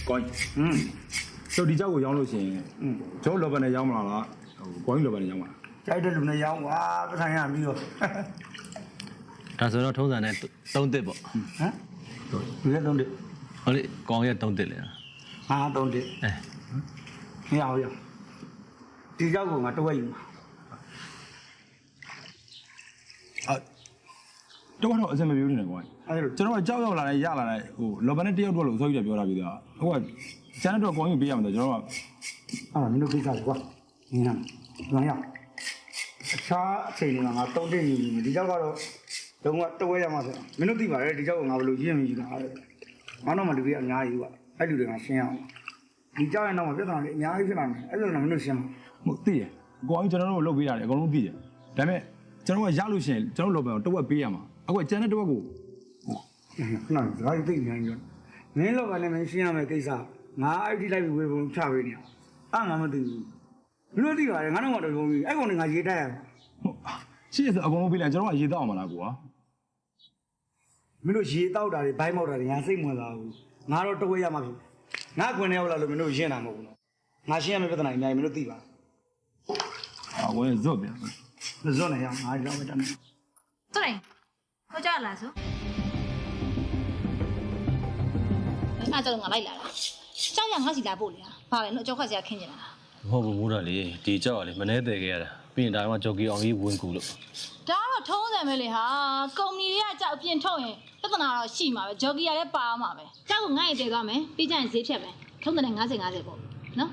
ကိုင်းဆိုဒီကြောက်ကိုရောင်းလို့ရှိရင်ကျုပ်လောဘနဲ့ရောင်းမလားကိုင်းလောဘနဲ့ရောင်းမလား ကြိုက်တဲ့လူနဲ့ရောင်းကွာပတ်ထိုင်ရပြီးတော့ ဒါဆိုတော့ထုံးစံနဲ့3တစ်ပေါ့ဟမ်ဒီက3တစ်ဟုတ်လေကောင်းရဲ့3တစ်လေဟာ3တစ်မရဘူးရဒီကြောက်ကငါတဝက်ယူမှာတော့အစင်မပြောနေတယ်ကွာအဲ့လိုကျွန်တော်ကကြောက်ရောက်လာတယ်ရလာတယ်ဟိုလောဘနဲ့တယောက်တော့လို့အစိုးရပြောတာပြီးသားဟိုကကျန်တော့ကောင်းယူပေးရမှာကျွန်တော်ကမင်းတို့ကိစ္စကွာနင်းနာရအခြားအချိန်တွေကငါ3တစ်ယူနေဒီကြောက်ကတော့လုံးဝတဝက်ရမှာဆိုမင်းတို့သိပါတယ်ဒီကြောက်ကငါဘယ်လိုရင်းမြင်ယူတာလဲငါတော့မှလူတွေအများကြီးကွာအဲ့လူတွေကရှင်းအောင်ဒီကြောက်ရင်တော့ပြဿနာတွေအများကြီးဖြစ်လာမယ်အဲ့လိုတော့မင်းတို့ရှင်းမှာဟုတ်သိရကိုအောင်ကျွန်တော်တို့လုပ်ပေးရတယ်အကုန်လုံးသိရဒါပေမဲ့ကျွန်တော်ကရလို့ရှိရင်ကျွန်တော်လောဘကိုတဝက်ပေးရမှာအခုကျန်တဲ့တဝက်ကိုခဏစကားသိနေရင်မင်းလောကလည်းမင်းရှင်းရမယ်ကိစ္စငါအဲ့ဒီလိုက်ပြီးဝေပုံချပေးနေအောင်ငါမသိဘူးဘလို့သိပါတယ်ငါတော့မတော်ဘူးအဲ့ကောင်ကငါရေးတိုက်ရရှိရဆိုအကုန်လုံးပေးလိုက်ကျွန်တော်ကရေးတော့အောင်မလားကွာမင်းတို့ရေတောက်တာတွေဘိုင်းမောက်တာတွေငါစိတ်ဝင်စားဘူးငါတော့တဝက်ရမှာဖြစ်ငါခွင်နေရောက်လာလို့မင်းတို့ရှင်းတာမဟုတ်ဘူးနော်ငါရှင်းရမယ့်ပြဿနာအများကြီးမင်းတို့သိပါဝဲဇော့ပြန်ဇော့နေရငါဒီလောက်ပဲတမ်းတော်တယ်ကိုကြောက်လားဆိုအဲ့ကြောင့်ငါလိုက်လာတာကြောက်ရငါစီလာပို့လေဘာပဲနော်ကြောက်ခတ်စရာခင်းနေတာမဟုတ်ဘူးမိုးတာလေဒီကြောက်ရလေမနှဲတယ်ခဲ့ရတာပြီးရင်ဒါမှကြောက်ကြီးအောင်ကြီးဝင်ကူလို့ဒါတော့ထုံးတယ်ပဲလေဟာကုမ္ပဏီတွေကကြောက်အပြင်ထုတ်ရင်ပြဿနာတော့ရှိမှာပဲဂျော်ဂီကလည်းပါမှာပဲကြောက်ကိုငါ့ရင်တည်သွားမယ်ပြီးကြရင်ဈေးဖြတ်မယ်ထုံးတယ်50 50ပေါ့နော်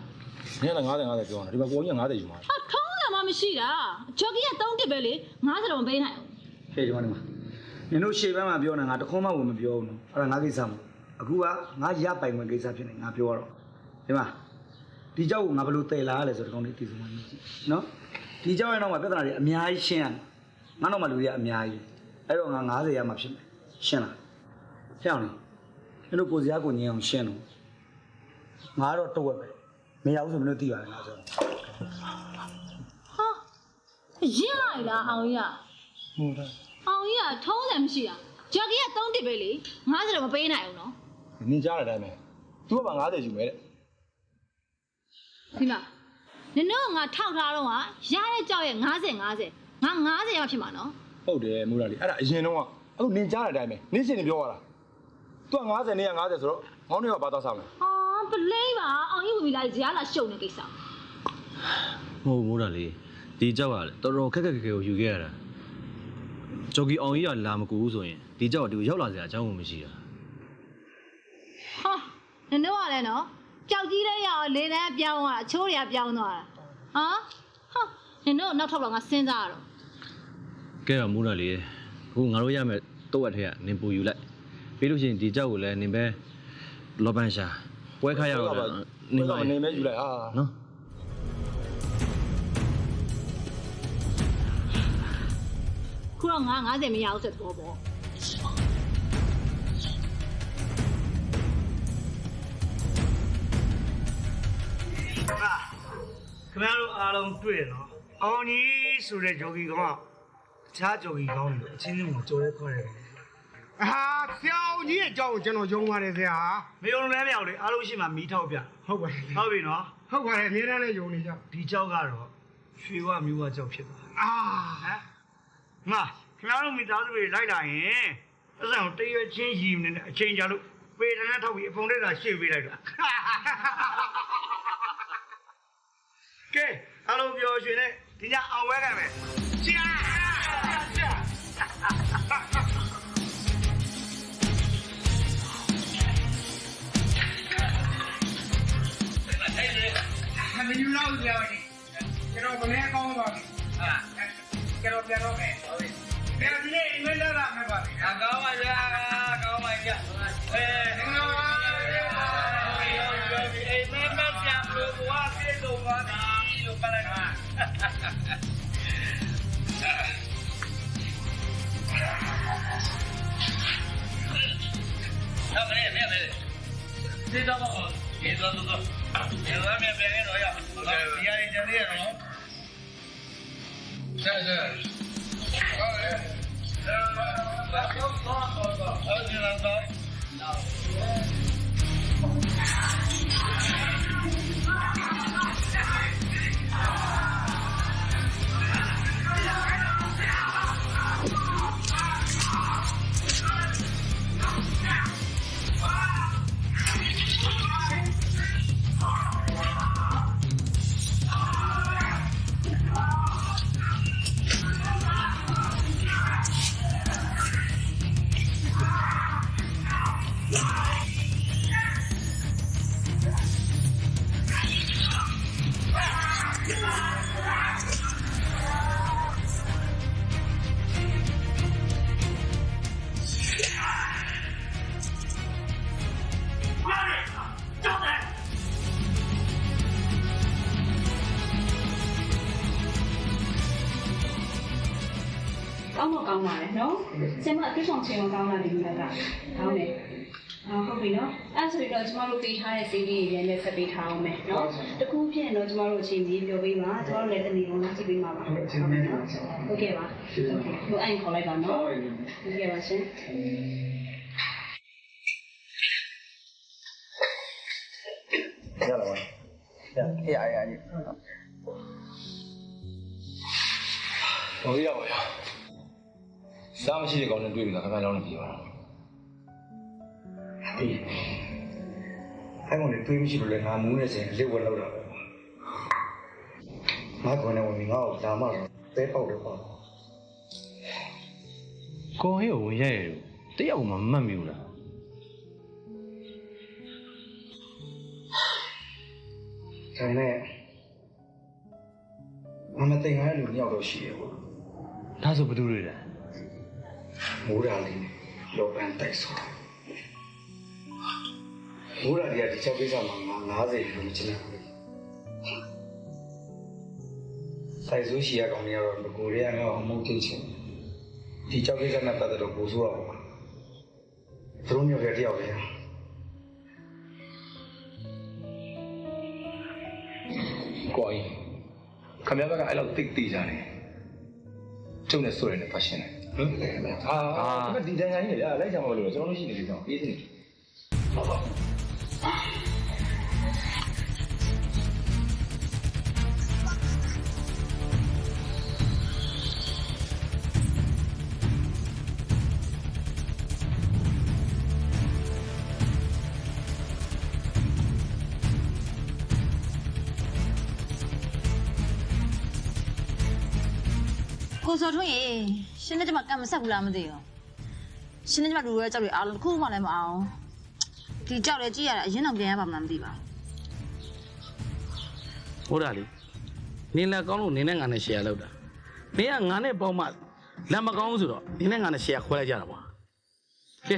နင်းက50 50ပြောနေတာဒီမှာကိုကြီး50ယူမှာဟာထုံးတယ်မှမရှိတာဂျော်ဂီက3တစ်ပဲလေ50တော့မပေးနိုင်ဘူးဟဲ့ဒီမှာနင်တို့ရှေ့ဘက်မှာပြောနေငါတခွန်းမှဝင်မပြောဘူးနော်အဲ့ဒါငါကိစ္စမဟုတ်အခုကငါရပိုင်ဝင်ကိစ္စဖြစ်နေငါပြောတော့ဒီမှာဒီကြောက်ကိုငါဘယ်လိုတည်လာရလဲဆိုတော့ကောင်းလေးတည်ဆုံးမှာနော်ဒီကြောက်ရင်တော့ပြဿနာတွေအများကြီးရှင်းရငါတော့မှလူတွေကအများကြီးအဲ့တော့ငါ90ရမှဖြစ်မယ်ရှင်းလားဖျောင်းနေမင်းတို့ကိုစရာကိုညင်အောင်ရှင်းတော့ငါတော့တဝက်ပဲမရဘူးဆိုမင်းတို့သိပါတယ်ငါဆိုဟာရင်းလိုက်လားအောင်ကြီးဟုတ်တယ်အောင်ကြီးကထုံးတယ်မရှိတာဂျော်ဂီက3တစ်ပဲလေ50တော့မပေးနိုင်ဘူးနော်နင်းကြားတဲ့အတိုင်းပဲသူကမှ50ယူမယ်တဲ့ဒီမှာနင်တို့ငါထောက်ထားတော့ကရတဲ့ကြောက်ရဲ့50 50ငါ90ရဖြစ်မှာနော်ဟုတ်တယ်မိုးလာလေအဲ့ဒါအရင်တော့အခုနင်းကြားတဲ့အတိုင်းပဲနင်းရှင်နေပြောရတာသူက50နေရ50ဆိုတော့ငေါင်းတွေကဘာသာစားမလဲဟာပလေးပါအောင်ကြီးဝင်ပြီးလာဇာလာရှုံနေကိစ္စမဟုတ်မိုးတာလေဒီကြောက်ကလေတော်တော်ခက်ကိုယူခဲ့ရတာဂျော်ဂီအောင်ကြီးကလာမကူဘူးဆိုရင်ဒီကြောက်ကဒီကိုရောက်လာစရာအကြောင်းကိုမရှိတာဟာနင်တို့ကလည်းနော်ကြောက်ကြီးလေးရအောင်လေတန်းပြောင်းသွားအချိုးတွေကပြောင်းသွားတာဟာနင်တို့နောက်ထပ်တော့ငါစဉ်းစားရတော့ကဲတော့မိုးတာလေအခုငါတို့ရမယ်တော့အထက်ကနင်ပူယူလိုက်ပြီးလို့ရှိရင်ဒီကြောက်ကိုလည်းနင်ပဲလောပန်ရှာပွဲခါရတော့နင်ပဲယူလိုက်ဟာနော်ခုတော့ငါ50မရအောင်ဆိုတော့ပေါ့ခင်ဗျားတို့အားလုံးတွေ့ရနော်အောင်ကြီးဆိုတဲ့ဂျိုဂီကောင်ကတခြားဂျိုဂီကောင်တွေအချင်းချင်းကိုကြော်ရဲခေါ်ရတယ်ဆရာအောင်ကြီးရဲ့အကြောင်းကိုကျွန်တော်ယုံပါတယ်ဆရာမယုံလည်းမရဘူးလေအားလုံးရှိမှမီးထောက်ပြဟုတ်ပါတယ်ဟုတ်ပြီနော်ဟုတ်ပါတယ်အများအားလည်းယုံနေကြဒီကြောက်ကတော့ရွှေဝမျိုးဝကြောက်ဖြစ်သွားဟမ်ငါ ခင်ဗျားတို့မိသားစုတွေလိုက်လာရင်အစံကိုတရွေချင်းရီနေတဲ့အချိန်ကြလို့ပေတနဲ့ထောက်ပြီးအဖုံတက်တာရှေ့ပေးလိုက်တာကဲအားလုံးပြောရွှေနဲ့ဒီညအောင်ဝဲกันမယ်ကြာမင်းယူလို့ကြာပြီကျွန်တော်ဘယ်နဲ့ကောင်းပါ့မလဲကျွန်တော်ပြန်တော့မယ်ဟုတ်ပြီဒီနေ့အင်္ဂလိပ်လာမယ်ပါကောင်းပါဗျာကောင်းပါဗျာကောင်းပါဗျာအိမ်မက်ပြန်လို့ဝါပြေလို့ပါဒီလိုပါလိုက်ပါဟုတ်ကဲ့မြတ်လေဒီတော့ဒီတော့ဒီတော့မြတ်ပဲတော့ရဒီရည်ကြနေရနော်ဆက်ဆက်ဟုတ်ကဲ့ကောင်းပါလေနော်ဆင်မအတူဆောင်ချင်းကောင်းလာတယ်ဒီကကောင်းတယ်ဟုတ်ပြီနော်အဲ့ဆိုတော့ကျမတို့ပေးထားတဲ့ CD တွေလည်းဆက်ပေးထားအောင်မယ်နော်တခုဖြစ်ရင်တော့ကျမတို့အချိန်ကြီးပြောပေးပါကျမတို့လည်းတနေ့လုံးကြည့်ပေးပါပါဟုတ်ကဲ့ပါဟုတ်ကဲ့ပါဟိုအဲ့ခေါ်လိုက်ပါနော်ဟုတ်ကဲ့ပါရှင်ရလာပါရဟိုရပါရစားမရှိတဲ့ကောင်းနဲ့တွေ့ပြီလားခင်ဗျားလောင်းနေပြီပါဒီအဲ့ကောင်တွေတွေးမရှိလို့လည်းငါမူးနေစဉ်လက်ဝက်လောက်တာပဲငါကောင်နဲ့ဝင်ငါ့ကိုဒါမှပဲပေါက်တယ်ပေါ့ကိုဟဲ့ကိုဝင်ရရဲ့တယောက်မှမမှတ်မိဘူးလားဒါနဲ့မမသိငါရဲ့လူနှစ်ယောက်တော့ရှိတယ်ပေါ့ဒါဆိုဘယ်သူတွေလဲမိုးရာလေးလောပန်းတိုက်ဆိုတာမိုးရာလေးကဒီချက်ကိစ္စမှာ90လို့မချင်ဘူးတိုက်စိုးရှိရကောင်တွေကတော့ငကိုတွေကငါ့ကိုအမုန်းထိတ်ချင်ဒီချက်ကိစ္စနဲ့ပတ်သက်တော့ပို့ဆိုးရပါသူတို့မျိုးတွေတယောက်လေကိုင်းခင်ဗျားကအဲ့လောက်တိတ်တိကြတယ်ကျုံနဲ့ဆိုရနေပတ်ရှင်တယ်ဟုတ်ကဲ့ခင်ဗျာဒါဒီတန်ကြီးလေလိုက်ကြမှာလို့ကျွန်တော်တို့ရှိနေပြီဆောင်အေးစနေဟုတ်ပါကိုစောထွန်းရေရှင်းနေကြမှာကံမဆက်ဘူးလားမသိဘူးရှင်းနေကြမှာလူရဲကြောက်တွေအားလုံးတစ်ခုမှလည်းမအောင်ဒီကြောက်လေကြည့်ရတာအရင်တော့ပြန်ရပါမှမသိပါဟုတ်တာလေနင်းလည်းကောင်းလို့နင်းနဲ့ငါနဲ့ share လုပ်တာနင်းကငါနဲ့ပေါင်းမှလက်မကောင်းဆိုတော့နင်းနဲ့ငါနဲ့ share ခွဲလိုက်ကြတာပေါ့ကဲ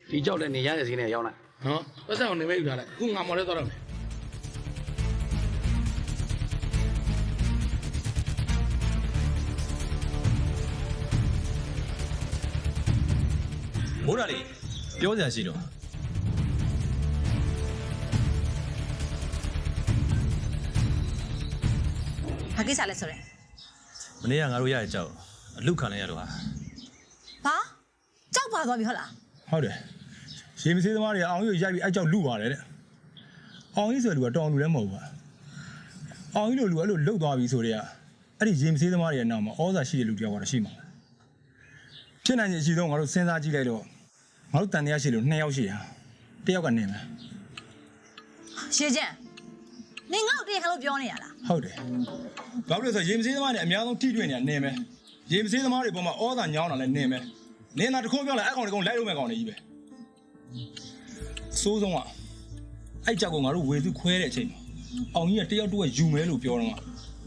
ဒီကြောက်လည်းနေရတဲ့စီးနဲ့ရောက်လိုက်နော်ပတ်စံအောင်နေမဲ့ယူထားလိုက်အခုငါမော်လဲတော့တော့မယ်မိုးရာလေးပြောစရာရှိတော့ဘာကိစ္စလဲဆိုရဲမနေ့ကငါတို့ရရဲ့ကြောက်အလုခံလိုက်ရတော့ဟာဘာကြောက်ပါသွားပြီဟုတ်လားဟုတ်တယ်ရေမစေးသမားတွေကအောင်ကြီးကိုရိုက်ပြီးအဲ့ကြောက်လူပါတယ်တဲ့အောင်ကြီးဆိုလူကတောင်လူလည်းမဟုတ်ဘူးအောင်ကြီးလိုလူအဲ့လိုလှုပ်သွားပြီဆိုတော့အဲ့ဒီရေမစေးသမားတွေရဲ့နောက်မှာဩဇာရှိတဲ့လူတယောက်ကတော့ရှိမှာ ဖြစ်နိုင်ရင်အရှိဆုံးငါတို့စဉ်းစားကြည့်လိုက်တော့ငါတို့တန်တရားရှိလို့2ယောက်ရှိတာ1ယောက်ကနေမယ်ရှေ့ကျန်နင်ငါ့ကိုတရားခလို့ပြောနေရလားဟုတ်တယ်ဘာလို့လဲဆိုရေမစေးသမားနဲ့အများဆုံးထိတွေ့နေတာနေမယ်ရေမစေးသမားတွေပေါ်မှာဩသာညောင်းတာလည်းနေမယ်နင်သာတခုံးပြောလိုက်အဲ့ကောင်တွေကောင်လိုက်လို့မဲ့ကောင်တွေကြီးပဲစိုးဆုံးကအဲ့ကြောက်ကငါတို့ဝေစုခွဲတဲ့အချိန်မှာအောင်ကြီးကတယောက်တူကယူမဲလို့ပြောတော့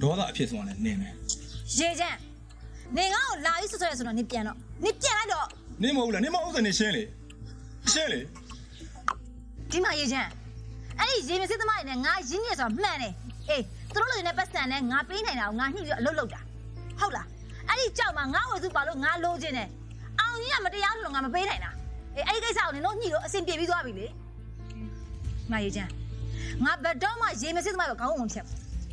ဒေါသအဖြစ်ဆုံးလည်းနေမယ်ရေကျန်နင်ငါ့ကိုလာပြီးဆွဆွဲဆိုတော့နင်ပြန်တော့နင်ပြန်လိုက်တော့နင်မဟုတ်လားနင်မဟုတ်စနေရှင်းလေဒီမှာရေချမ်းအဲ့ဒီရေမစစ်သမားတွေနဲ့ငါရင်းနေဆိုတာမှန်တယ်အေးသူတို့လူတွေနဲ့ပတ်စံနဲ့ငါပေးနိုင်တာကိုငါညှိပြီးအလုပ်လုပ်တာဟုတ်လားအဲ့ဒီကြောက်မှာငါဝယ်စုပါလို့ငါလိုချင်တယ်အောင်ကြီးကမတရားလို့ငါမပေးနိုင်တာအေးအဲ့ဒီကိစ္စကိုနင်တို့ညှိလို့အဆင်ပြေပြီးသွားပြီလေငါရေချမ်းငါဘယ်တော့မှရေမစစ်သမားကိုခေါင်းဝင်ဖြတ်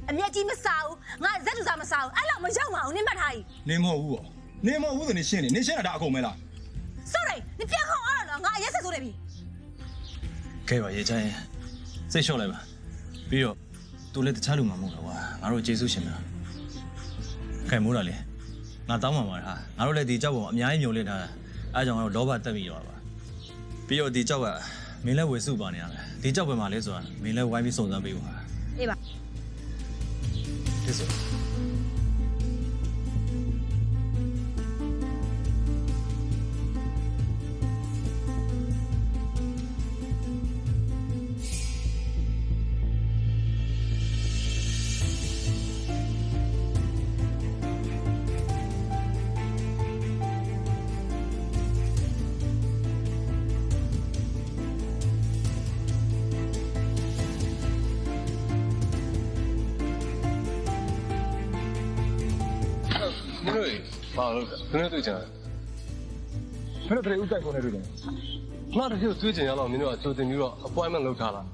အမျက်ကြီးမစားဘူးငါဇက်တူစားမစားဘူးအဲ့လောက်မရောက်ပါဘူးနင်မှတ်ထားကြီးနင်မဟုတ်ဘူးပေါ့နင်မဟုတ်ဘူးဆိုနေရှင်းလေနင်ရှင်းတာဒါအကုန်မဲလားဆိုတယ်နင်ပြန်ခေါင်းအားတော့ငါအရက်ဆက်ဆိုနေပြီကဲပါရေချမ်းစိတ်လျှော့လိုက်ပါပြီးတော့သူလည်းတခြားလူမှမဟုတ်တော့ကွာငါတို့ကျေးဇူးရှင်များကဲမိုးတာလေငါတောင်းပါမှာဟာငါတို့လည်းဒီကြောက်ပေါ်အများကြီးမြုံလင့်ထားတာအဲကြောင့်ငါတို့လောဘတက်ပြီးတော့ပါပြီးတော့ဒီကြောက်ကမင်းလည်းဝယ်စုပါနေရတယ်ဒီကြောက်ပဲမှာလဲဆိုတာမင်းလည်းဝိုင်းပြီးစုံစမ်းပေးပါအေးပါဒီဆိုဘာလို့လဲနည်းတွေ့ချင်တယ်ဘယ်လိုတည်းဥတိုက်ကုန်နေတွေ့တယ်ငါတို့တွေ့ချင်ရတော့မင်းတို့ကကြိုတင်ပြီးတော့ appointment လုပ်ထားလား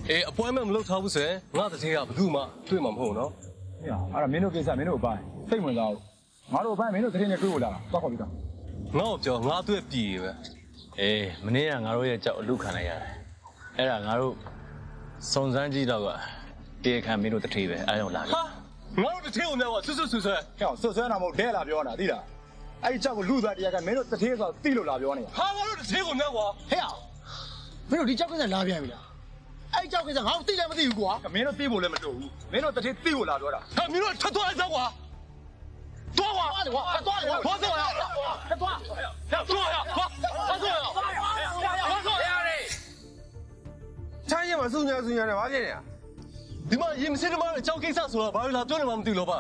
အေး appointment မလုပ်ထားဘူးဆိုရင်ငါတည်းကဘယ်သူမှတွေ့မှာမဟုတ်နော်ဟဲ့အဲ့ဒါမင်းတို့ကိစ္စမင်းတို့အပိုင်းစိတ်ဝင်စားဘူးငါတို့အပိုင်းမင်းတို့တည်းနဲ့တွေ့ဖို့လာတာသွားခေါ်ပြီးတော့ငါ့ကိုပြောငါတွေ့ပြည်ပဲအေးမနေ့ကငါတို့ရဲ့ကြောက်အလူခံလိုက်ရတယ်အဲ့ဒါငါတို့စုံစမ်းကြည့်တော့ကတရားခံမင်းတို့တထေးပဲအားကြောင့်လာပြီငါတို့တထေးကိုများကဆွဆွဆွဆွဟဲ့ဆွဆွနာမဟုတ်ဒဲလာပြောနေတာသိလားအဲ့ဒီကြောက်ကိုလူသားတရားကမင်းတို့တထေးဆိုသိလို့လာပြောနေတာဟာငါတို့တထေးကိုများကွာဟဲ့မင်းတို့ဒီကြောက်ကစလာပြန်ပြီလားအဲ့ဒီကြောက်ကစငါတို့သိလည်းမသိဘူးကွာမင်းတို့သိဖို့လည်းမတူဘူးမင်းတို့တထေးသိဖို့လာပြောတာဟာမင်းတို့ထပ်သွားလိုက်စမ်းကွာသွားကွာသွားကွာဘာဆိုရသွားချမ်းရမှာစုညာနဲ့ဘာဖြစ်နေလဲဒီမှာရင်မစင်းတမားရဲ့ကြောက်ကိစ္စဆိုတာဘာလို့လာပြောနေမှမသိလို့ပါ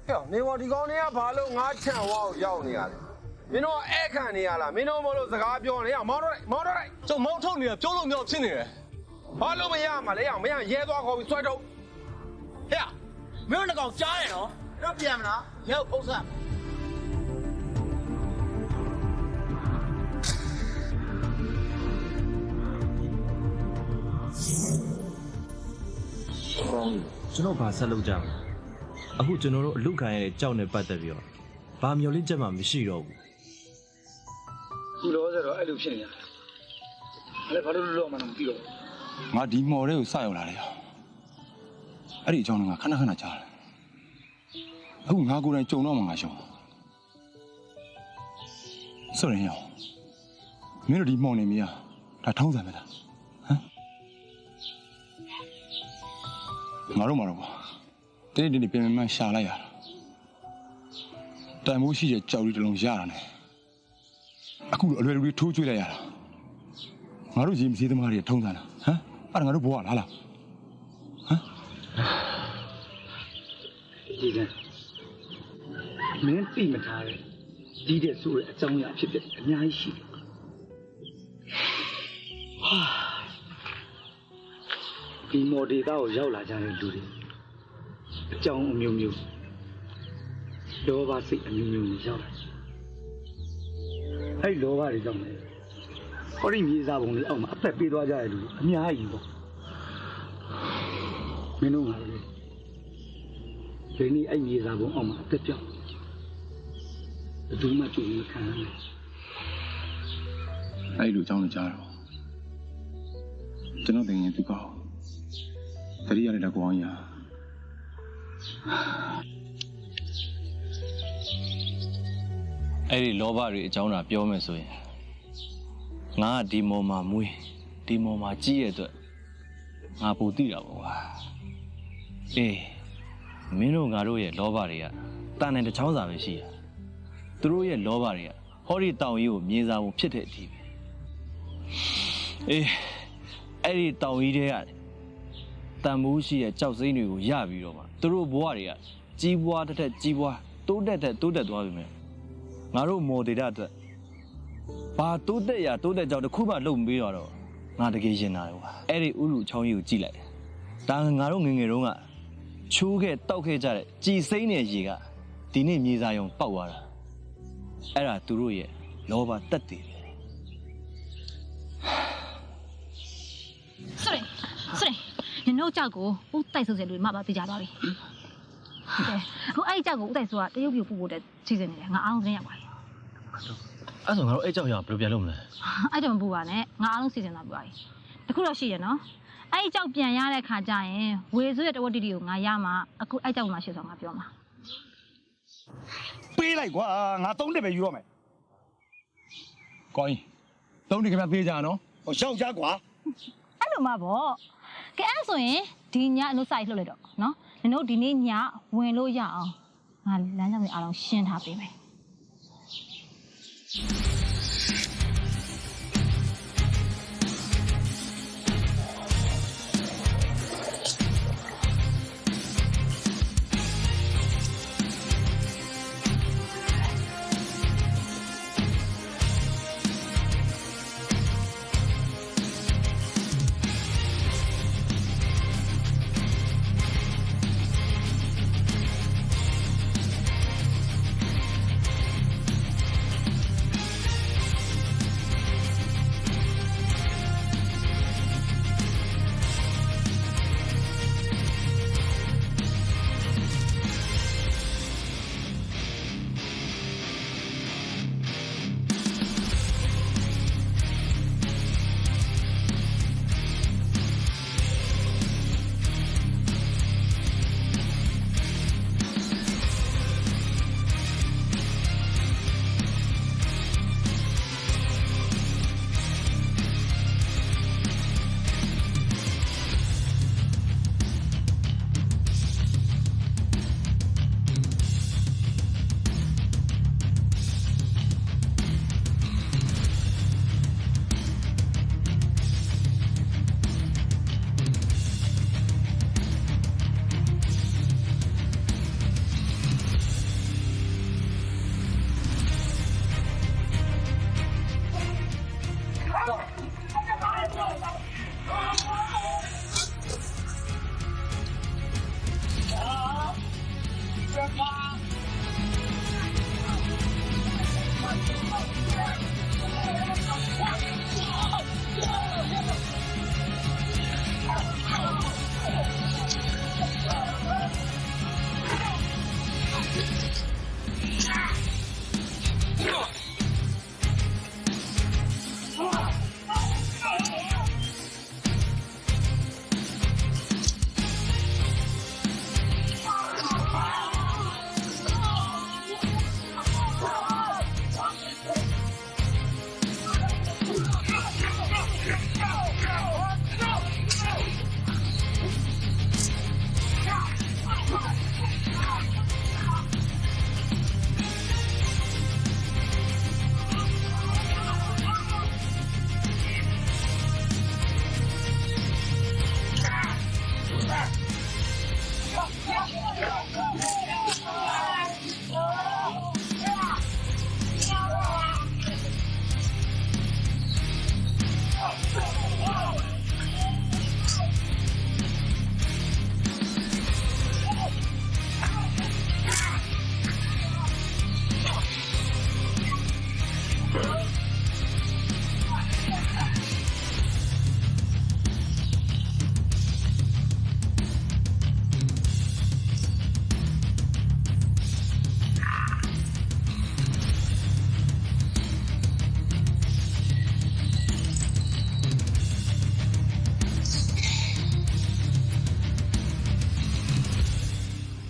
ဟဲ့နေဝဒီကောင်းတွေကဘာလို့ငါချန်ဝါကိုရောက်နေရလဲမင်းတို့အဲ့ခံနေရလားမင်းတို့မလို့စကားပြောနေရမောင်းတော့လိုက်ကျွန်တော်မောင်းထုတ်နေတာပြောလို့မရဖြစ်နေတယ်ဘာလို့မရမှာလဲမရရဲသွားခေါ်ပြီးဆွဲထုတ်ဟဲ့မင်းတို့ကောင်ကြားတယ်နော်တော့ပြန်မလားရဲဥစ္စာကျွန်တော်ဘာဆက်လုပ်ကြမလဲအခုကျွန်တော်တို့အလုခံရတဲ့ကြောက်နဲ့ပတ်သက်ပြီးတော့ဘာမျောလင့်ချက်မှမရှိတော့ဘူးဒီလိုဆိုတော့အဲ့လိုဖြစ်နေရတယ်အဲ့ဘာလို့လို့မှမသိတော့ငါဒီမော်တွေကိုစရောက်လာတယ်အဲ့ဒီအကြောင်းကခဏကြားတယ်အခုငါကိုယ်တိုင်ကြုံတော့မှငါရှောင်ဆိုရင်ရောမင်းတို့ဒီမော်နေမီးဒါထောင်းစားမလားငါတို့မှာတော့တင်းပြင်မှန်ရှာလိုက်ရတာတန်မိုးရှိတဲ့ကြောက်လေးတစ်လုံးရတာနဲ့အခုလိုအလွယ်လွယ်ထိုးကျွေးလိုက်ရတာငါတို့ရေမစေးသမားတွေထုံးစားတာအဲ့ဒါငါတို့ဘဝလားဒီကမင်းသိမထားတဲ့ဒီတဲ့ဆိုတဲ့အကြောင်းအရာဖြစ်ဖြစ်အများကြီးရှိတယ်ဒီမော်ဒေတာကိုရောက်လာကြတဲ့လူတွေအကြောင်းအမျိုးမျိုးလောဘစိတ်အမျိုးမျိုးနဲ့ရောက်လာအဲ့လောဘတွေကြောင့်လေဟောဒီမြေစာပုံလေးအောက်မှာအသက်ပေးသွားကြတဲ့လူအများကြီးပေါ့မင်းတို့ကလေဒီနေ့အဲ့မြေစာပုံအောက်မှာအသက်ပြောင်းဘယ်သူမှကြည့်မခံနိုင်အဲ့လိုအကြောင်းကြားတော့ကျွန်တော်တင်ရင်သူကောတတိယနဲ့ကောင်းရ အဲ့ဒီလောဘတွေအကြောင်းတာပြောမယ်ဆိုရင်ငါကဒီမော်မှာမွေးဒီမော်မှာကြီးရဲ့အတွက်ငါပူသိတာပေါ့ကွာအေးမင်းတို့ငါတို့ရဲ့လောဘတွေကတန်တဲ့တစ်ချောင်းစာပဲရှိရသူတို့ရဲ့လောဘတွေကဟောဒီတောင်ကြီးကိုမြေစာပုံဖြစ်တဲ့အထိပဲအေးအဲ့ဒီတောင်ကြီးတွေကတန်မိုးရှိရဲ့ကြောက်စိမ့်တွေကိုရပြီးတော့မှသူတို့ဘဝတွေကကြီးပွားတက်ကြီးပွားတိုးတက်သွားပြီမယ်ငါတို့မော်ဒေတာအတွက်ဘာတိုးတက်ကြောက်တစ်ခုမှလုပ်မပေးတော့ငါတကယ်ရင်နာတယ်ကွာအဲ့ဒီဥရုချောင်းကြီးကိုကြည့်လိုက်ဒါငါတို့ငယ်ငယ်တုန်းကချိုးခဲ့တောက်ခဲ့ကြတဲ့ကြည်စိမ့်တဲ့ရေကဒီနေ့မြေစာရုံပေါက်သွားတာအဲ့ဒါသူတို့ရဲ့လောဘတက်တည်ပဲဆိုရင်နင်တို့ကြောက်ကိုဥတိုက်ဆိုစဲလူတွေမှပါသိကြသွားပြီကဲဟိုအဲ့ကြောက်ကိုဥတိုက်ဆိုတာတရုတ်ပြည်ပူဖို့တဲ့စီစဉ်နေတယ်ငါအားလုံးသတင်းရပါတယ်အဲ့ဆိုငါတို့အဲ့ကြောက်ရအောင်ဘယ်လိုပြန်လုပ်မလဲအဲ့ကြောင့်မပူပါနဲ့ငါအားလုံးစီစဉ်သွားပြီပါတခုတော့ရှိရနော်အဲ့ကြောက်ပြန်ရတဲ့ခါကျရင်ဝေဆိုးရဲ့တဝက်တီတီကိုငါရမှာအခုအဲ့ကြောက်မှာရှိဆိုငါပြောမှာပေးလိုက်ကွာငါ3နှစ်ပဲယူရမယ်ကောင်း3နှစ်ခင်ဗျပေးကြနော်ဟိုရှောက်ကြကွာအဲ့လိုမှပေါ့ကဲအဲ့ဆိုရင်ဒီညအလို့စိုက်လှုပ်လိုက်တော့နော်နင်တို့ဒီနေ့ညဝင်လို့ရအောင်ငါလမ်းကြောင်းတွေအားလုံးရှင်းထားပေးမယ်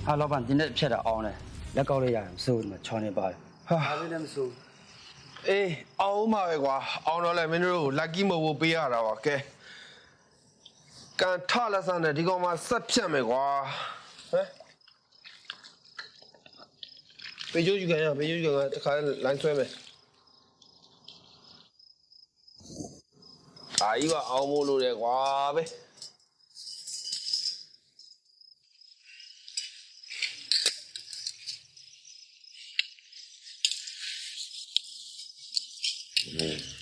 ဟာ老板今天撇的熬呢，来搞了呀，手里面抢的吧， ဘာလို့လဲမစိုး အေးအောင်ပါပဲကွာအောင်တော့လဲမင်းတို့ lucky မဟုတ်ပေးရတာပါကဲကန်ထလက်စမ်းနဲ့ဒီကောင်မှဆက်ဖြတ်မယ်ကွာဟမ်ပေးကြည့်ကြရပေးကြည့်ကြတခါလိုင်းဆွဲမယ်အာကြီးကအောင်မို့လို့တယ်ကွာပဲ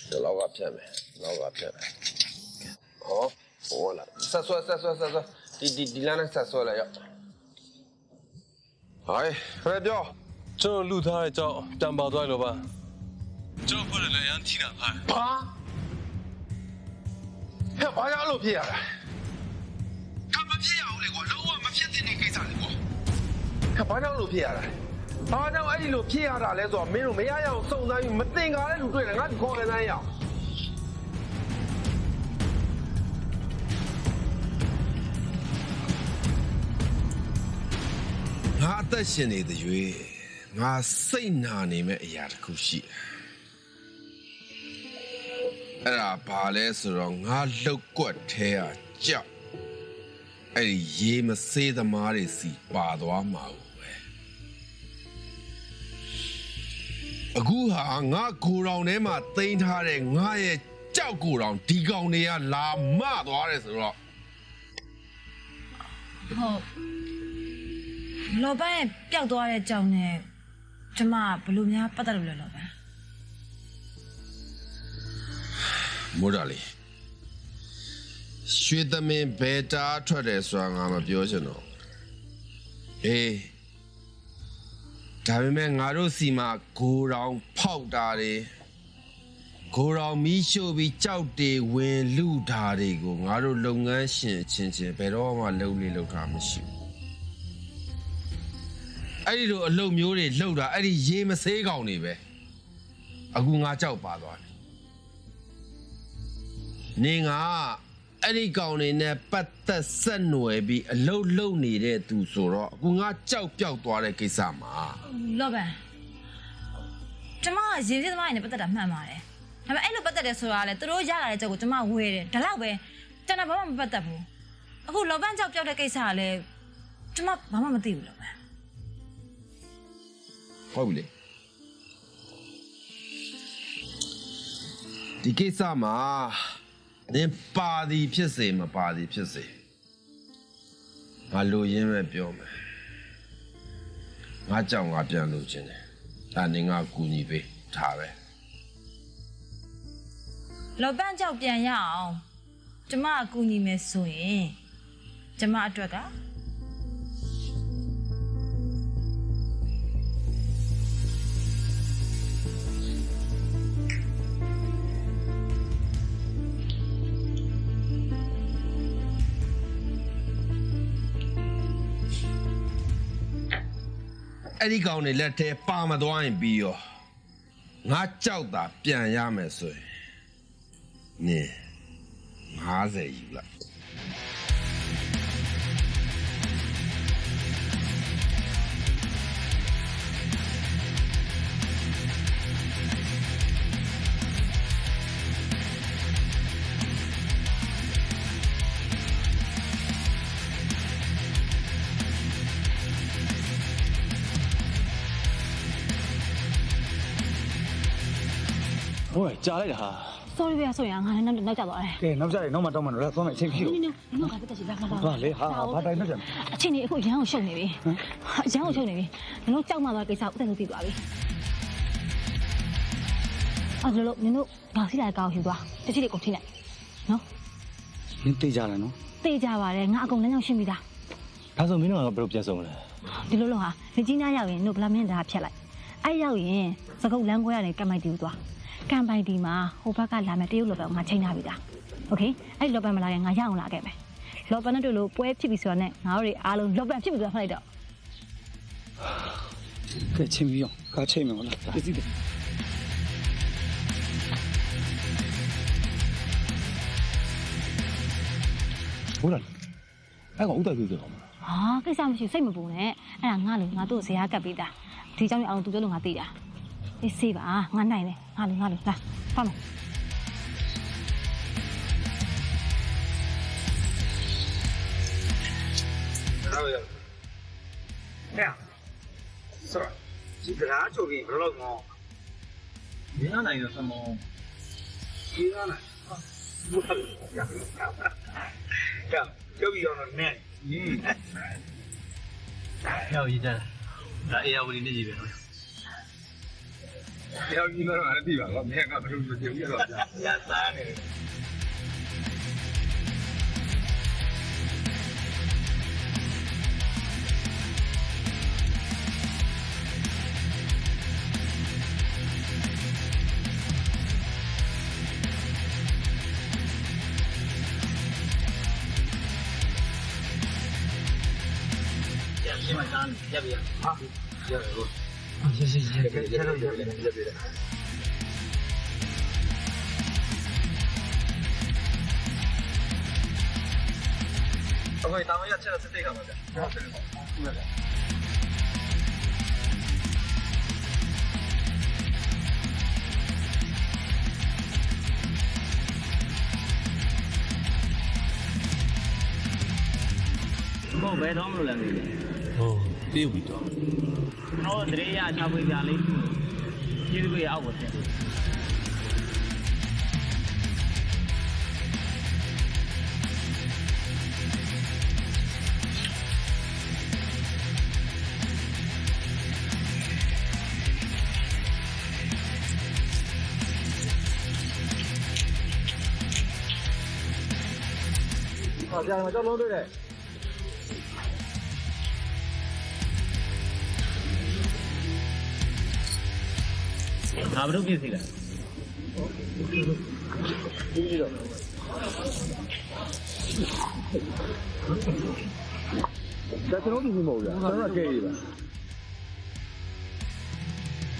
这老个骗没，老个骗没。好，我了，杀sw杀，ဒီလမ်းနဲ့ဆက်ဆွဲလိုက်ရောဟိုင်းဖရဲပြောကျွန်တော်လူထားတဲ့ကြောက်တံပါသွားလို့ပါကျွန်တော်ဖွဲ့တယ်လည်းရမ်းထိတာပါဘာဟဲ့ဘာရလို့ဖြစ်ရတာကမဖြစ်ရအောင်လေကွာလုံးဝမဖြစ်တဲ့ကိစ္စလေကွာဟဲ့ဘာကြောင့်လို့ဖြစ်ရတာဘာကြောင့်အဲ့ဒီလိုဖြစ်ရတာလဲဆိုတော့မင်းတို့မရရအောင်စုံစမ်းပြီးမတင်ကားတဲ့လူတွေ့တယ်ငါဒီခေါ်နေတိုင်းရအောင်ငါအသက်ရှင်နေတဲ့ရွေးငါစိတ်နာနေမဲ့အရာတစ်ခုရှိတယ်အဲ့ဒါဘာလဲဆိုတော့ငါလှုပ်ကွက်ထဲကကြောက်အဲ့ဒီရေမဆေးသမားတွေစီပါသွားမှာပဲအခုဟာငါကိုယ်တော်ထဲမှာသိမ်းထားတဲ့ငါရဲ့ကြောက်ကိုယ်တော်ဒီကောင်တွေကလာမသွားတယ်ဆိုတော့ဟုတ်လောပန်းရဲ့ပျောက်သွားတဲ့ကြောင်နဲ့ကျမဘလို့များပတ်သက်လို့လဲလောပန်းမိုးဒါလေးရွှေသမင်းဘယ်တာထွက်တယ်ဆိုတာငါမပြောချင်တော့အေးဒါပေမဲ့ငါတို့စီမှာဂိုးတောင်ဖောက်တာတွေဂိုးတောင်မီးရှို့ပြီးကြောက်တွေဝင်လူတာတွေကိုငါတို့လုပ်ငန်းရှင်ချင်းဘယ်တော့မှလုပ်တာမရှိဘူးအဲ့ဒီလိုအလုပ်မျိုးတွေလှုပ်တာအဲ့ဒီရေမဆေးကောင်တွေပဲအခုငါကြောက်ပါသွားတယ်နေငါအဲ့ဒီကောင်တွေနဲ့ပတ်သက်ဆက်နွယ်ပြီးအလုပ်လုပ်နေတဲ့သူဆိုတော့အခုငါကြောက်ပြောက်သွားတဲ့ကိစ္စမှာလောပန်းကျမရေစည်းသမားတွေနဲ့ပတ်သက်တာမှန်ပါတယ်ဒါပေမဲ့အဲ့လိုပတ်သက်တယ်ဆိုတာကလည်းသူတို့ရလာတဲ့ကြောက်ကိုကျမဝေးတယ်ဒါတော့ပဲကျန်တာဘာမှမပတ်သက်ဘူးအခုလောပန်းကြောက်ပြောက်တဲ့ကိစ္စကလည်းကျမဘာမှမသိဘူးလောပန်းဟုတ်ပြီလေဒီကိစ္စမှာနင်ပါသည်ဖြစ်စေမပါသည်ဖြစ်စေငါလိုရင်းပဲပြောမယ်ငါကြောင့်ငါပြန်လို့ခြင်းတယ်ဒါနင်ငါကူညီပေးထားပဲလောပန်းကြောက်ပြန်ရအောင်ကျမအကူညီမယ်ဆိုရင်ကျမအတွက်ကအဲ့ဒီကောင်တွေလက်ထဲပါမသွားရင်ပြီးရောငါကြောက်တာပြန်ရမယ်ဆိုရင်နင်50ယူလိုက်ဟိုကြားလိုက်တာဟာ sorry ဗျာဆိုရင်ငါလည်းနောက်ကျသွားတယ်ကဲနောက်ကျရင်နောက်မှတောင်းမှတော့သွားမယ်အချိန်ဖြစ်လို့နင်ကပတ်သက်စီလာဟာလေဟာဘာတိုင်းနဲ့ကြအချိန်ကြီးအခုရန်ကိုရှုပ်နေပြီရန်ကိုရှုပ်နေပြီနင်တို့ကြောက်မှသွားကိစ္စဥစ္စာကိုသိသွားပြီအဲ့လိုနင်တို့ဘာစီလာကောက်ယူသွားတချိလေးကိုထိလိုက်နော်နင်တေးကြလားနော်တေးကြပါတယ်ငါအကုန်လည်းကြောက်ရှင်းပြီးသားဒါဆိုမင်းတို့ကဘယ်လိုပြန်ဆုံးလဲဒီလိုဟာနေကြီးနားရောက်ရင်တို့ဗလာမင်းတာဖြတ်လိုက်အဲ့ရောက်ရင်စကုတ်လမ်းခွဲကနေကမ်ပိုင်တီကိုသွားကမ်ပိုင်တီမှာဟိုဘက်ကလာမယ်တရုတ်လော်ပန်ငါချိန်ထားပြီသားโอเคအဲ့လော်ပန်မလာရင်ငါရအောင်လာခဲ့မယ်လော်ပန်နဲ့တို့လို့ပွဲဖြစ်ပြီဆိုတော့နဲ့ငါတို့တွေအားလုံးလော်ပန်ဖြစ်ပြီဆိုတော့ဖတ်လိုက်တော့ကဲချိန်ပြီးအောင်ကားချိန်မယ်ဟုတ်လားပြည့်စုံတယ်ဟုတ်လားအဲ့ကောင်ဥတိုက်ပြေပြောမှာဟာကိစ္စမရှိစိတ်မပူနဲ့အဲ့ဒါငါ့လိုငါတို့ဇေယျကပ်ပေးတာဒီเจ้าကြီးအောင်သူပြောလို့ငါသိတာ အေးစေးပါငါနိုင်တယ်ငါလူလာပါမယ်ဟုတ်ရဲ့ဟဲ့ဆိုတော့ဒီကရာချိုပြီးဘယ်လိုလုပ်မလဲ မင်းနိုင်တော့သမုံ ဒီကနာဘူးဟာရကျော်ပြီးတော့နဲ့ရောက်ရေးကြဒါအေယာဝတီနဲ့ရေးပဲနော်ရောက်ကြီးတော့လည်းပြီးပါတော့မင်းကဘယ်လိုလုပ်ကြည့်ရတော့ရသားနေရှင်းမသားရပ်ပြဟာရပ်ရလို့ရှင်းရပ်ပြအမေတောင်းရချက်စစ်တဲ့ကမှာဗျာဟုတ်တယ်ဟုတ်တယ်ဘယ်တော့မလို့လဲဟုတ်ပြေးပြီတော့ဟောတရေရချပွေးကြလေးကျေးဇူးရအောက်ကိုတင်好，家人们，交通队的。ငါဘယ်လိုပြင်စီလဲပြီးတော့ဒါကျွန်တော်ပြင်စီမဟုတ်ဘူးကျွန်တော်ကဲရပါ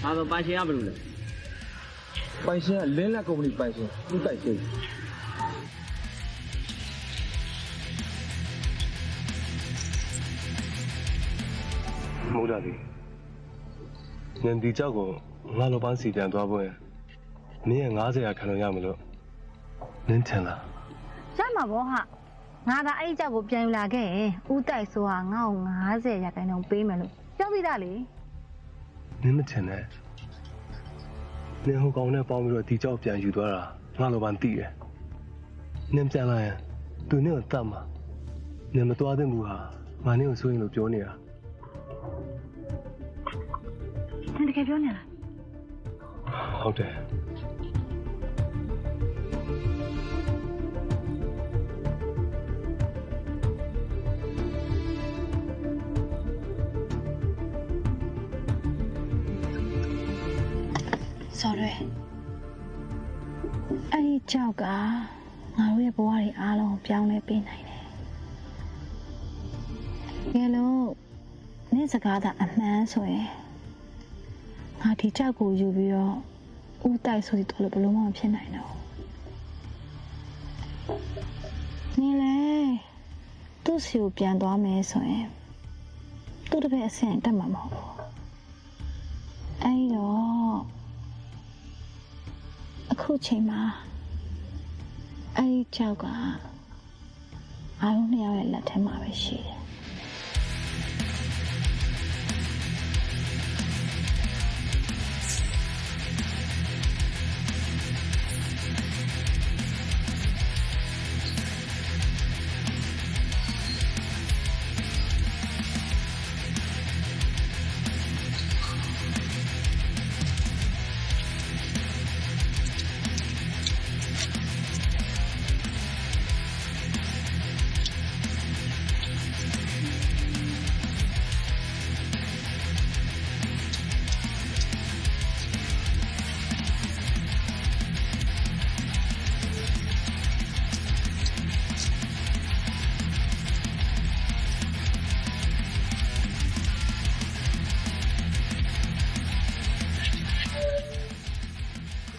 အားတော့ပိုင်ရှင်ကဘယ်လိုလဲပိုင်ရှင်ကလင်းလက်ကုမ္ပဏီပိုင်ရှင်သူ့တိုက်စိတ်မိုးတာလေနင်ဒီကြောက်ကိုငါလိုပန်းစီပြန်သွားဖို့ရင်နင်းရဲ့90ရာခံလို့ရမလို့နင်းထင်လားရမှာဗောဟာငါသာအဲ့ဒီကြောက်ကိုပြန်ယူလာခဲ့ရင်ဦးတိုက်ဆိုဟာငါ့ကို90ရာခိုင်နှုန်းပေးမယ်လို့ပြောပြီးသားလေနင်းမထင်နဲ့နင်းဟိုကောင်နဲ့ပေါင်းပြီးတော့ဒီကြောက်ပြန်ယူသွားတာငါလိုပန်းသိတယ်နင်းပြန်လာရင်သူနင်းကိုတတ်မှာနင်းမသွားသင့်ဘူးဟာငါနင်းကိုဆိုရင်လို့ပြောနေတာနင်တကယ်ပြောနေလားဟုတ်တယ်ဆော်ရဲအဲ့ဒီကြောက်ကငါတို့ရဲ့ဘဝတွေအားလုံးပြောင်းလဲပေးနိုင်တယ်။ဘယ်လိုနေ့စကားသာအမှန်ဆိုရင်ငါဒီကြောက်ကိုယူပြီးတော့ဦးတိုက်ဆိုပြီးတော့လည်းဘလို့မှမဖြစ်နိုင်တော့နင်လေသူ့စီကိုပြန်သွားမယ်ဆိုရင်သူ့တပည့်အဆင့်တက်မှာမဟုတ်ဘူးအဲ့တော့အခုချိန်မှာအဲ့ဒီကြောက်ကအားလုံးနှစ်ယောက်ရဲ့လက်ထဲမှာပဲရှိတယ်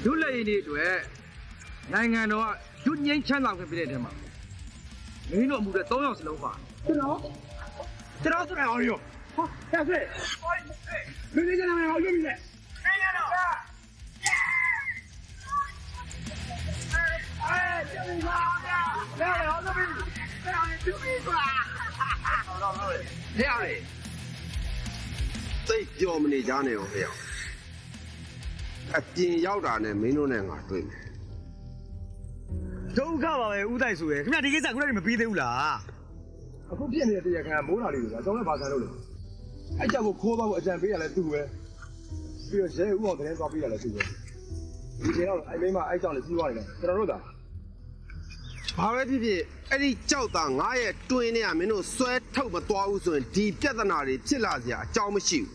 လူလက်ရည်တွေအတွက်နိုင်ငံတော်ကလူငိမ့်ချမ်းသာခွင့်ပေးတဲ့ထဲမှာမင်းတို့အမှုတွေ3ယောက်စလုံးပါကျွန်တော်ဆိုရအောင်ရောဟာဆက်ဆက်မင်းတို့ကလည်းဟောရပြီလေနိုင်ငံတော် သိကြော်မနေကြနဲ့ဟောဖေအပြင်ရောက်တာနဲ့မင်းတို့နဲ့ငါတွေ့မယ် ဒုက္ခပါပဲဦးတိုက်ဆိုရယ်ခင်ဗျဒီကိစ္စခုနကမပြီးသေးဘူးလား အခုပြည့်နေတဲ့တရားခံမိုးလာလေးတွေကကျွန်တော်လည်းဘာဆန်းလို့လဲအဲ့ကြောက်ကိုခိုးသွားဖို့အကြံပေးရလဲသူ့ပဲပြီးတော့ရဲဥအောင်သတင်းသွားပေးရလဲသူ့ပဲဒီချိန်တော့အဲ့မိမအဲ့ကြောင့်လည်းပြီးသွားတယ်ကျွန်တော်တို့သာ ဘာပဲဖြစ်ဖြစ်အဲ့ဒီကြောက်တာငါရဲ့တွင်းနဲ့ကမင်းတို့ဆွဲထုတ်မသွားဘူးဆိုရင်ဒီပြဿနာတွေဖြစ်လာစရာအကြောင်းမရှိဘူး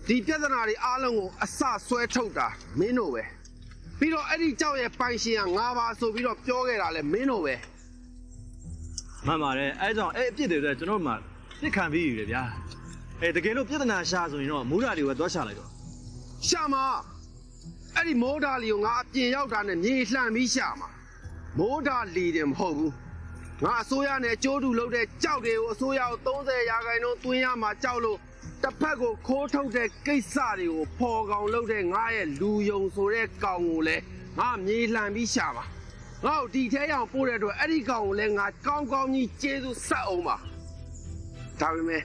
ဒီပြဿနာတွေအားလုံးကိုအစဆွဲထုတ်တာမင်းတို့ပဲပြီးတော့အဲ့ဒီကြောက်ရဲ့ပိုင်ရှင်ကငါပါဆိုပြီးတော့ပြောခဲ့တာလဲမင်းတို့ပဲမှန်ပါတယ်အဲ့ကြောင့်အဲ့အပြစ်တွေဆိုကျွန်တော်တို့မှပြစ်ခံပြီးပြီလေဗျာအဲ့တကယ်လို့ပြဿနာရှာဆိုရင်တော့မိုးဓာတွေကိုသွားရှာလိုက်တော့ရှာမှာအဲ့ဒီမိုးဓာလီကိုငါအပြင်ရောက်တာနဲ့မြေလှန်ပြီးရှာမှာမိုးဓာလီတယ်မဟုတ်ဘူးငါအစိုးရနဲ့ကြိုးတူလုပ်တဲ့ကြောက်တွေကိုအစိုးရကို30ရာခိုင်နှုန်းသွင်းရမှာကြောက်လို့တစ်ဖက်ကိုခိုးထုတ်တဲ့ကိစ္စတွေကိုဖော်ကောင်လုပ်တဲ့ငါရဲ့လူယုံဆိုတဲ့ကောင်ကိုလည်းငါမြေလှန်ပြီးရှာမှာငါ့ကိုဒီထဲရောက်ပို့တဲ့အတွက်အဲ့ဒီကောင်ကိုလည်းငါကောင်းကောင်းကြီးကျေးဇူးဆက်အောင်ပါဒါပေမဲ့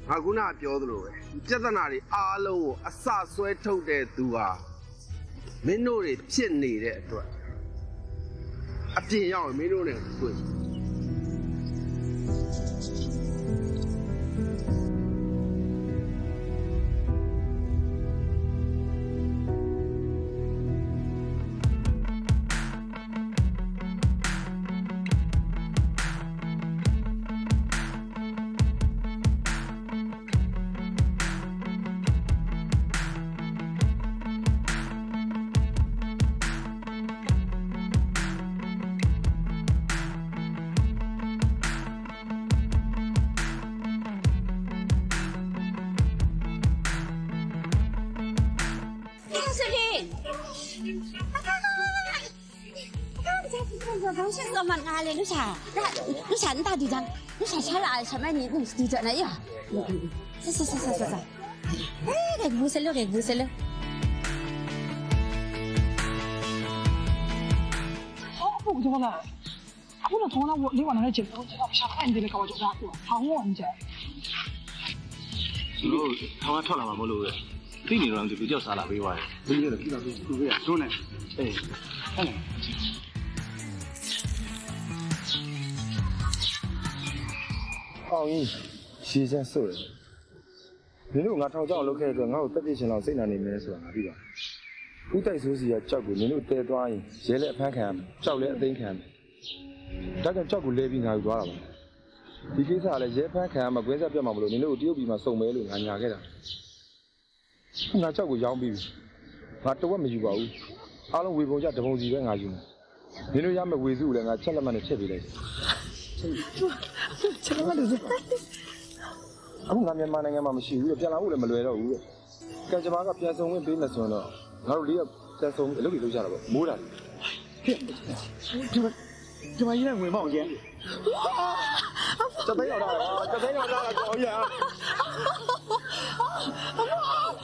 ငါခုနပြောသလိုပဲပြဿနာတွေအားလုံးကိုအစဆွဲထုတ်တဲ့သူဟာမင်းတို့တွေဖြစ်နေတဲ့အတွက်အပြင်ရောက်ရင်မင်းတို့နဲ့တွေ့ 刚才我们哪里路上？路上大地上，路上下来什么你路地着呢呀？是，哎，给不是了。好不多了，我那从那我另外那个节目，我知道下半年的搞我就干过，好我你这。တို့ထောင်ကထွက်လာမှာမလို့လေသိနေတော့ဒီကြောက်စားလာပေးသွားတယ်ပြီးရတယ်ပြီးတော့သူ့ပဲတွန်းနေအေးဟုတ်လားအောင်ကြီးရှည်စမ်းဆို့တယ်နင်တို့ငါထောင်ကြောက်လုပ်ခဲ့တဲ့အတွက်ငါ့ကိုတက်ပြစ်ရှင်လောက်စိတ်နာနေမယ်ဆိုတာငါပြီးပါဦးတိုက်ဆိုးစီကကြောက်ကိုနင်တို့တဲသွားရင်ရဲလက်အဖမ်းခံရမယ်ကြောက်လက်အသိမ်းခံရမယ်ဒါကြောင့်ကြောက်ကိုလဲပြီးငါယူသွားတာပါဒီကိစ္စကလည်းရဲဖမ်းခံရမှာကွင်းဆက်ပြတ်မှာမလို့နင်တို့ကိုတရုတ်ပြည်မှာစုံမဲလို့ငါညာခဲ့တာငါကြောက်ကိုရောင်းပြီးငါတဝက်မယူပါဘူးအားလုံးဝေပုံကြတပုံစီပဲငါယူမယ်နင်တို့ရမယ့်ဝေစုကိုလည်းငါချက်လက်မှတ်နဲ့ချက်ပေးလိုက်ချက်လက်မှတ်လို့အခုငါမြန်မာနိုင်ငံမှာမရှိဘူးပြန်လာဖို့လည်းမလွယ်တော့ဘူးကံကြမ္မာကပြန်ဆောင်ဝင်ပေးမယ်ဆိုတော့ငါတို့လေးကပြန်ဆောင်အလုပ်တွေလုပ်ကြတာပေါ့မိုးတာဒီမှာရင်းဝင်မအောင်ကျန်这没有的，可以啊。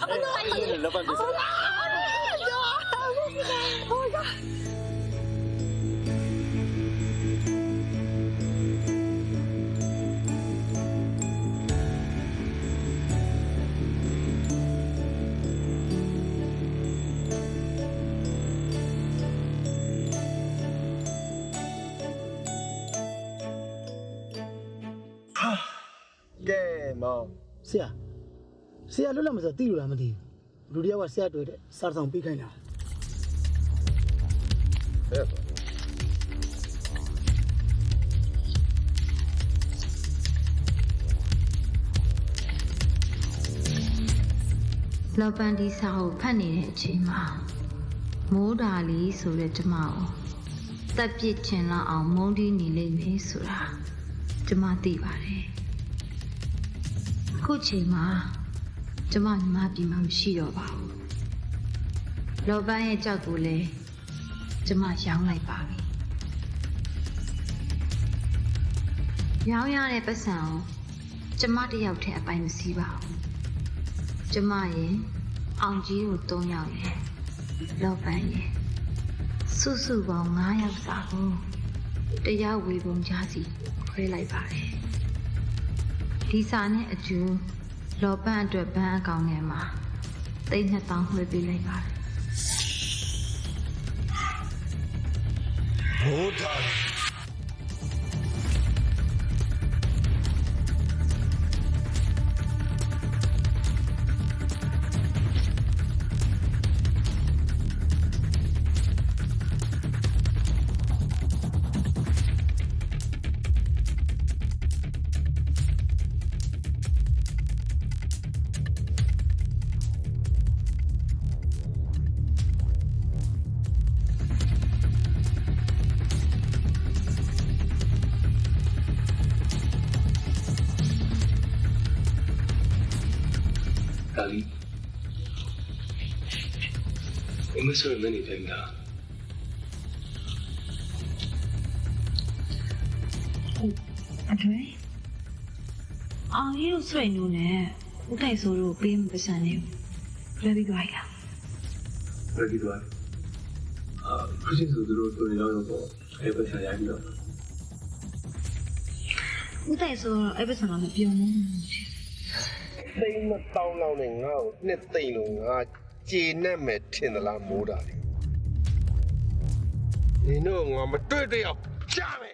哎，老板，别说。ဆရာလွတ်လပ်မဆိုသိလို့လားမသိဘူးလူတယောက်ကဆရာတွေ့တဲ့စာဆောင်ပေးခိုင်းတာလောပန်ဒီစာကိုဖတ်နေတဲ့အချိန်မှာမိုးဒါလီဆိုတဲ့ကျမကိုတက်ပစ်ချင်လောက်အောင်မုန်းတီးနေလိမ့်မယ်ဆိုတာကျမသိပါတယ်ခုချိန်မှာကျမညီမပြည်မှာမရှိတော့ပါဘူးလောပန်းရဲ့ကြောက်ကိုလည်းကျမရောင်းလိုက်ပါပြီရောင်းရတဲ့ပတ်စံကိုကျမတယောက်တည်းအပိုင်မစီးပါဘူးကျမရဲ့အောင်ကြီးကို3ယောက်ရဲ့လောပန်းရဲ့ စုစုပေါင်း9ယောက်စာကိုတရားဝေပုံကြားစီခွဲလိုက်ပါတယ်ဒီစာနဲ့အကျိုးလောပန့်အတွက်ဘန်းအကောင့်ထဲမှာ3,000ဝှေပေးလိုက်ပါတယ်ဟိုးတာ 大力，我们所有人你听到？ အထွေအောင်ရီတို့ဆွေနိုးနဲ့ဦးတိုက်စိုးတို့ပေးမပစံနေဘူးလွယ်ပြီးသွားရ ဘယ်လိုလဲခုချင်းသူတို့တို့နေတော့ပေါ့အဲ့ပတ်ချာရပြီတော့ ဦးတိုက်စိုးတော့အဲ့ပစံတော့မပြောဘူး သိန်းမတောင်းလောက်နဲ့ငါ့ကိုနှစ်သိန်းလို့ငါကျေနပ်မယ်ထင်သလားမိုးတာလေနင်တို့ငါမတွေ့တွေ့အောင်ကြားမယ်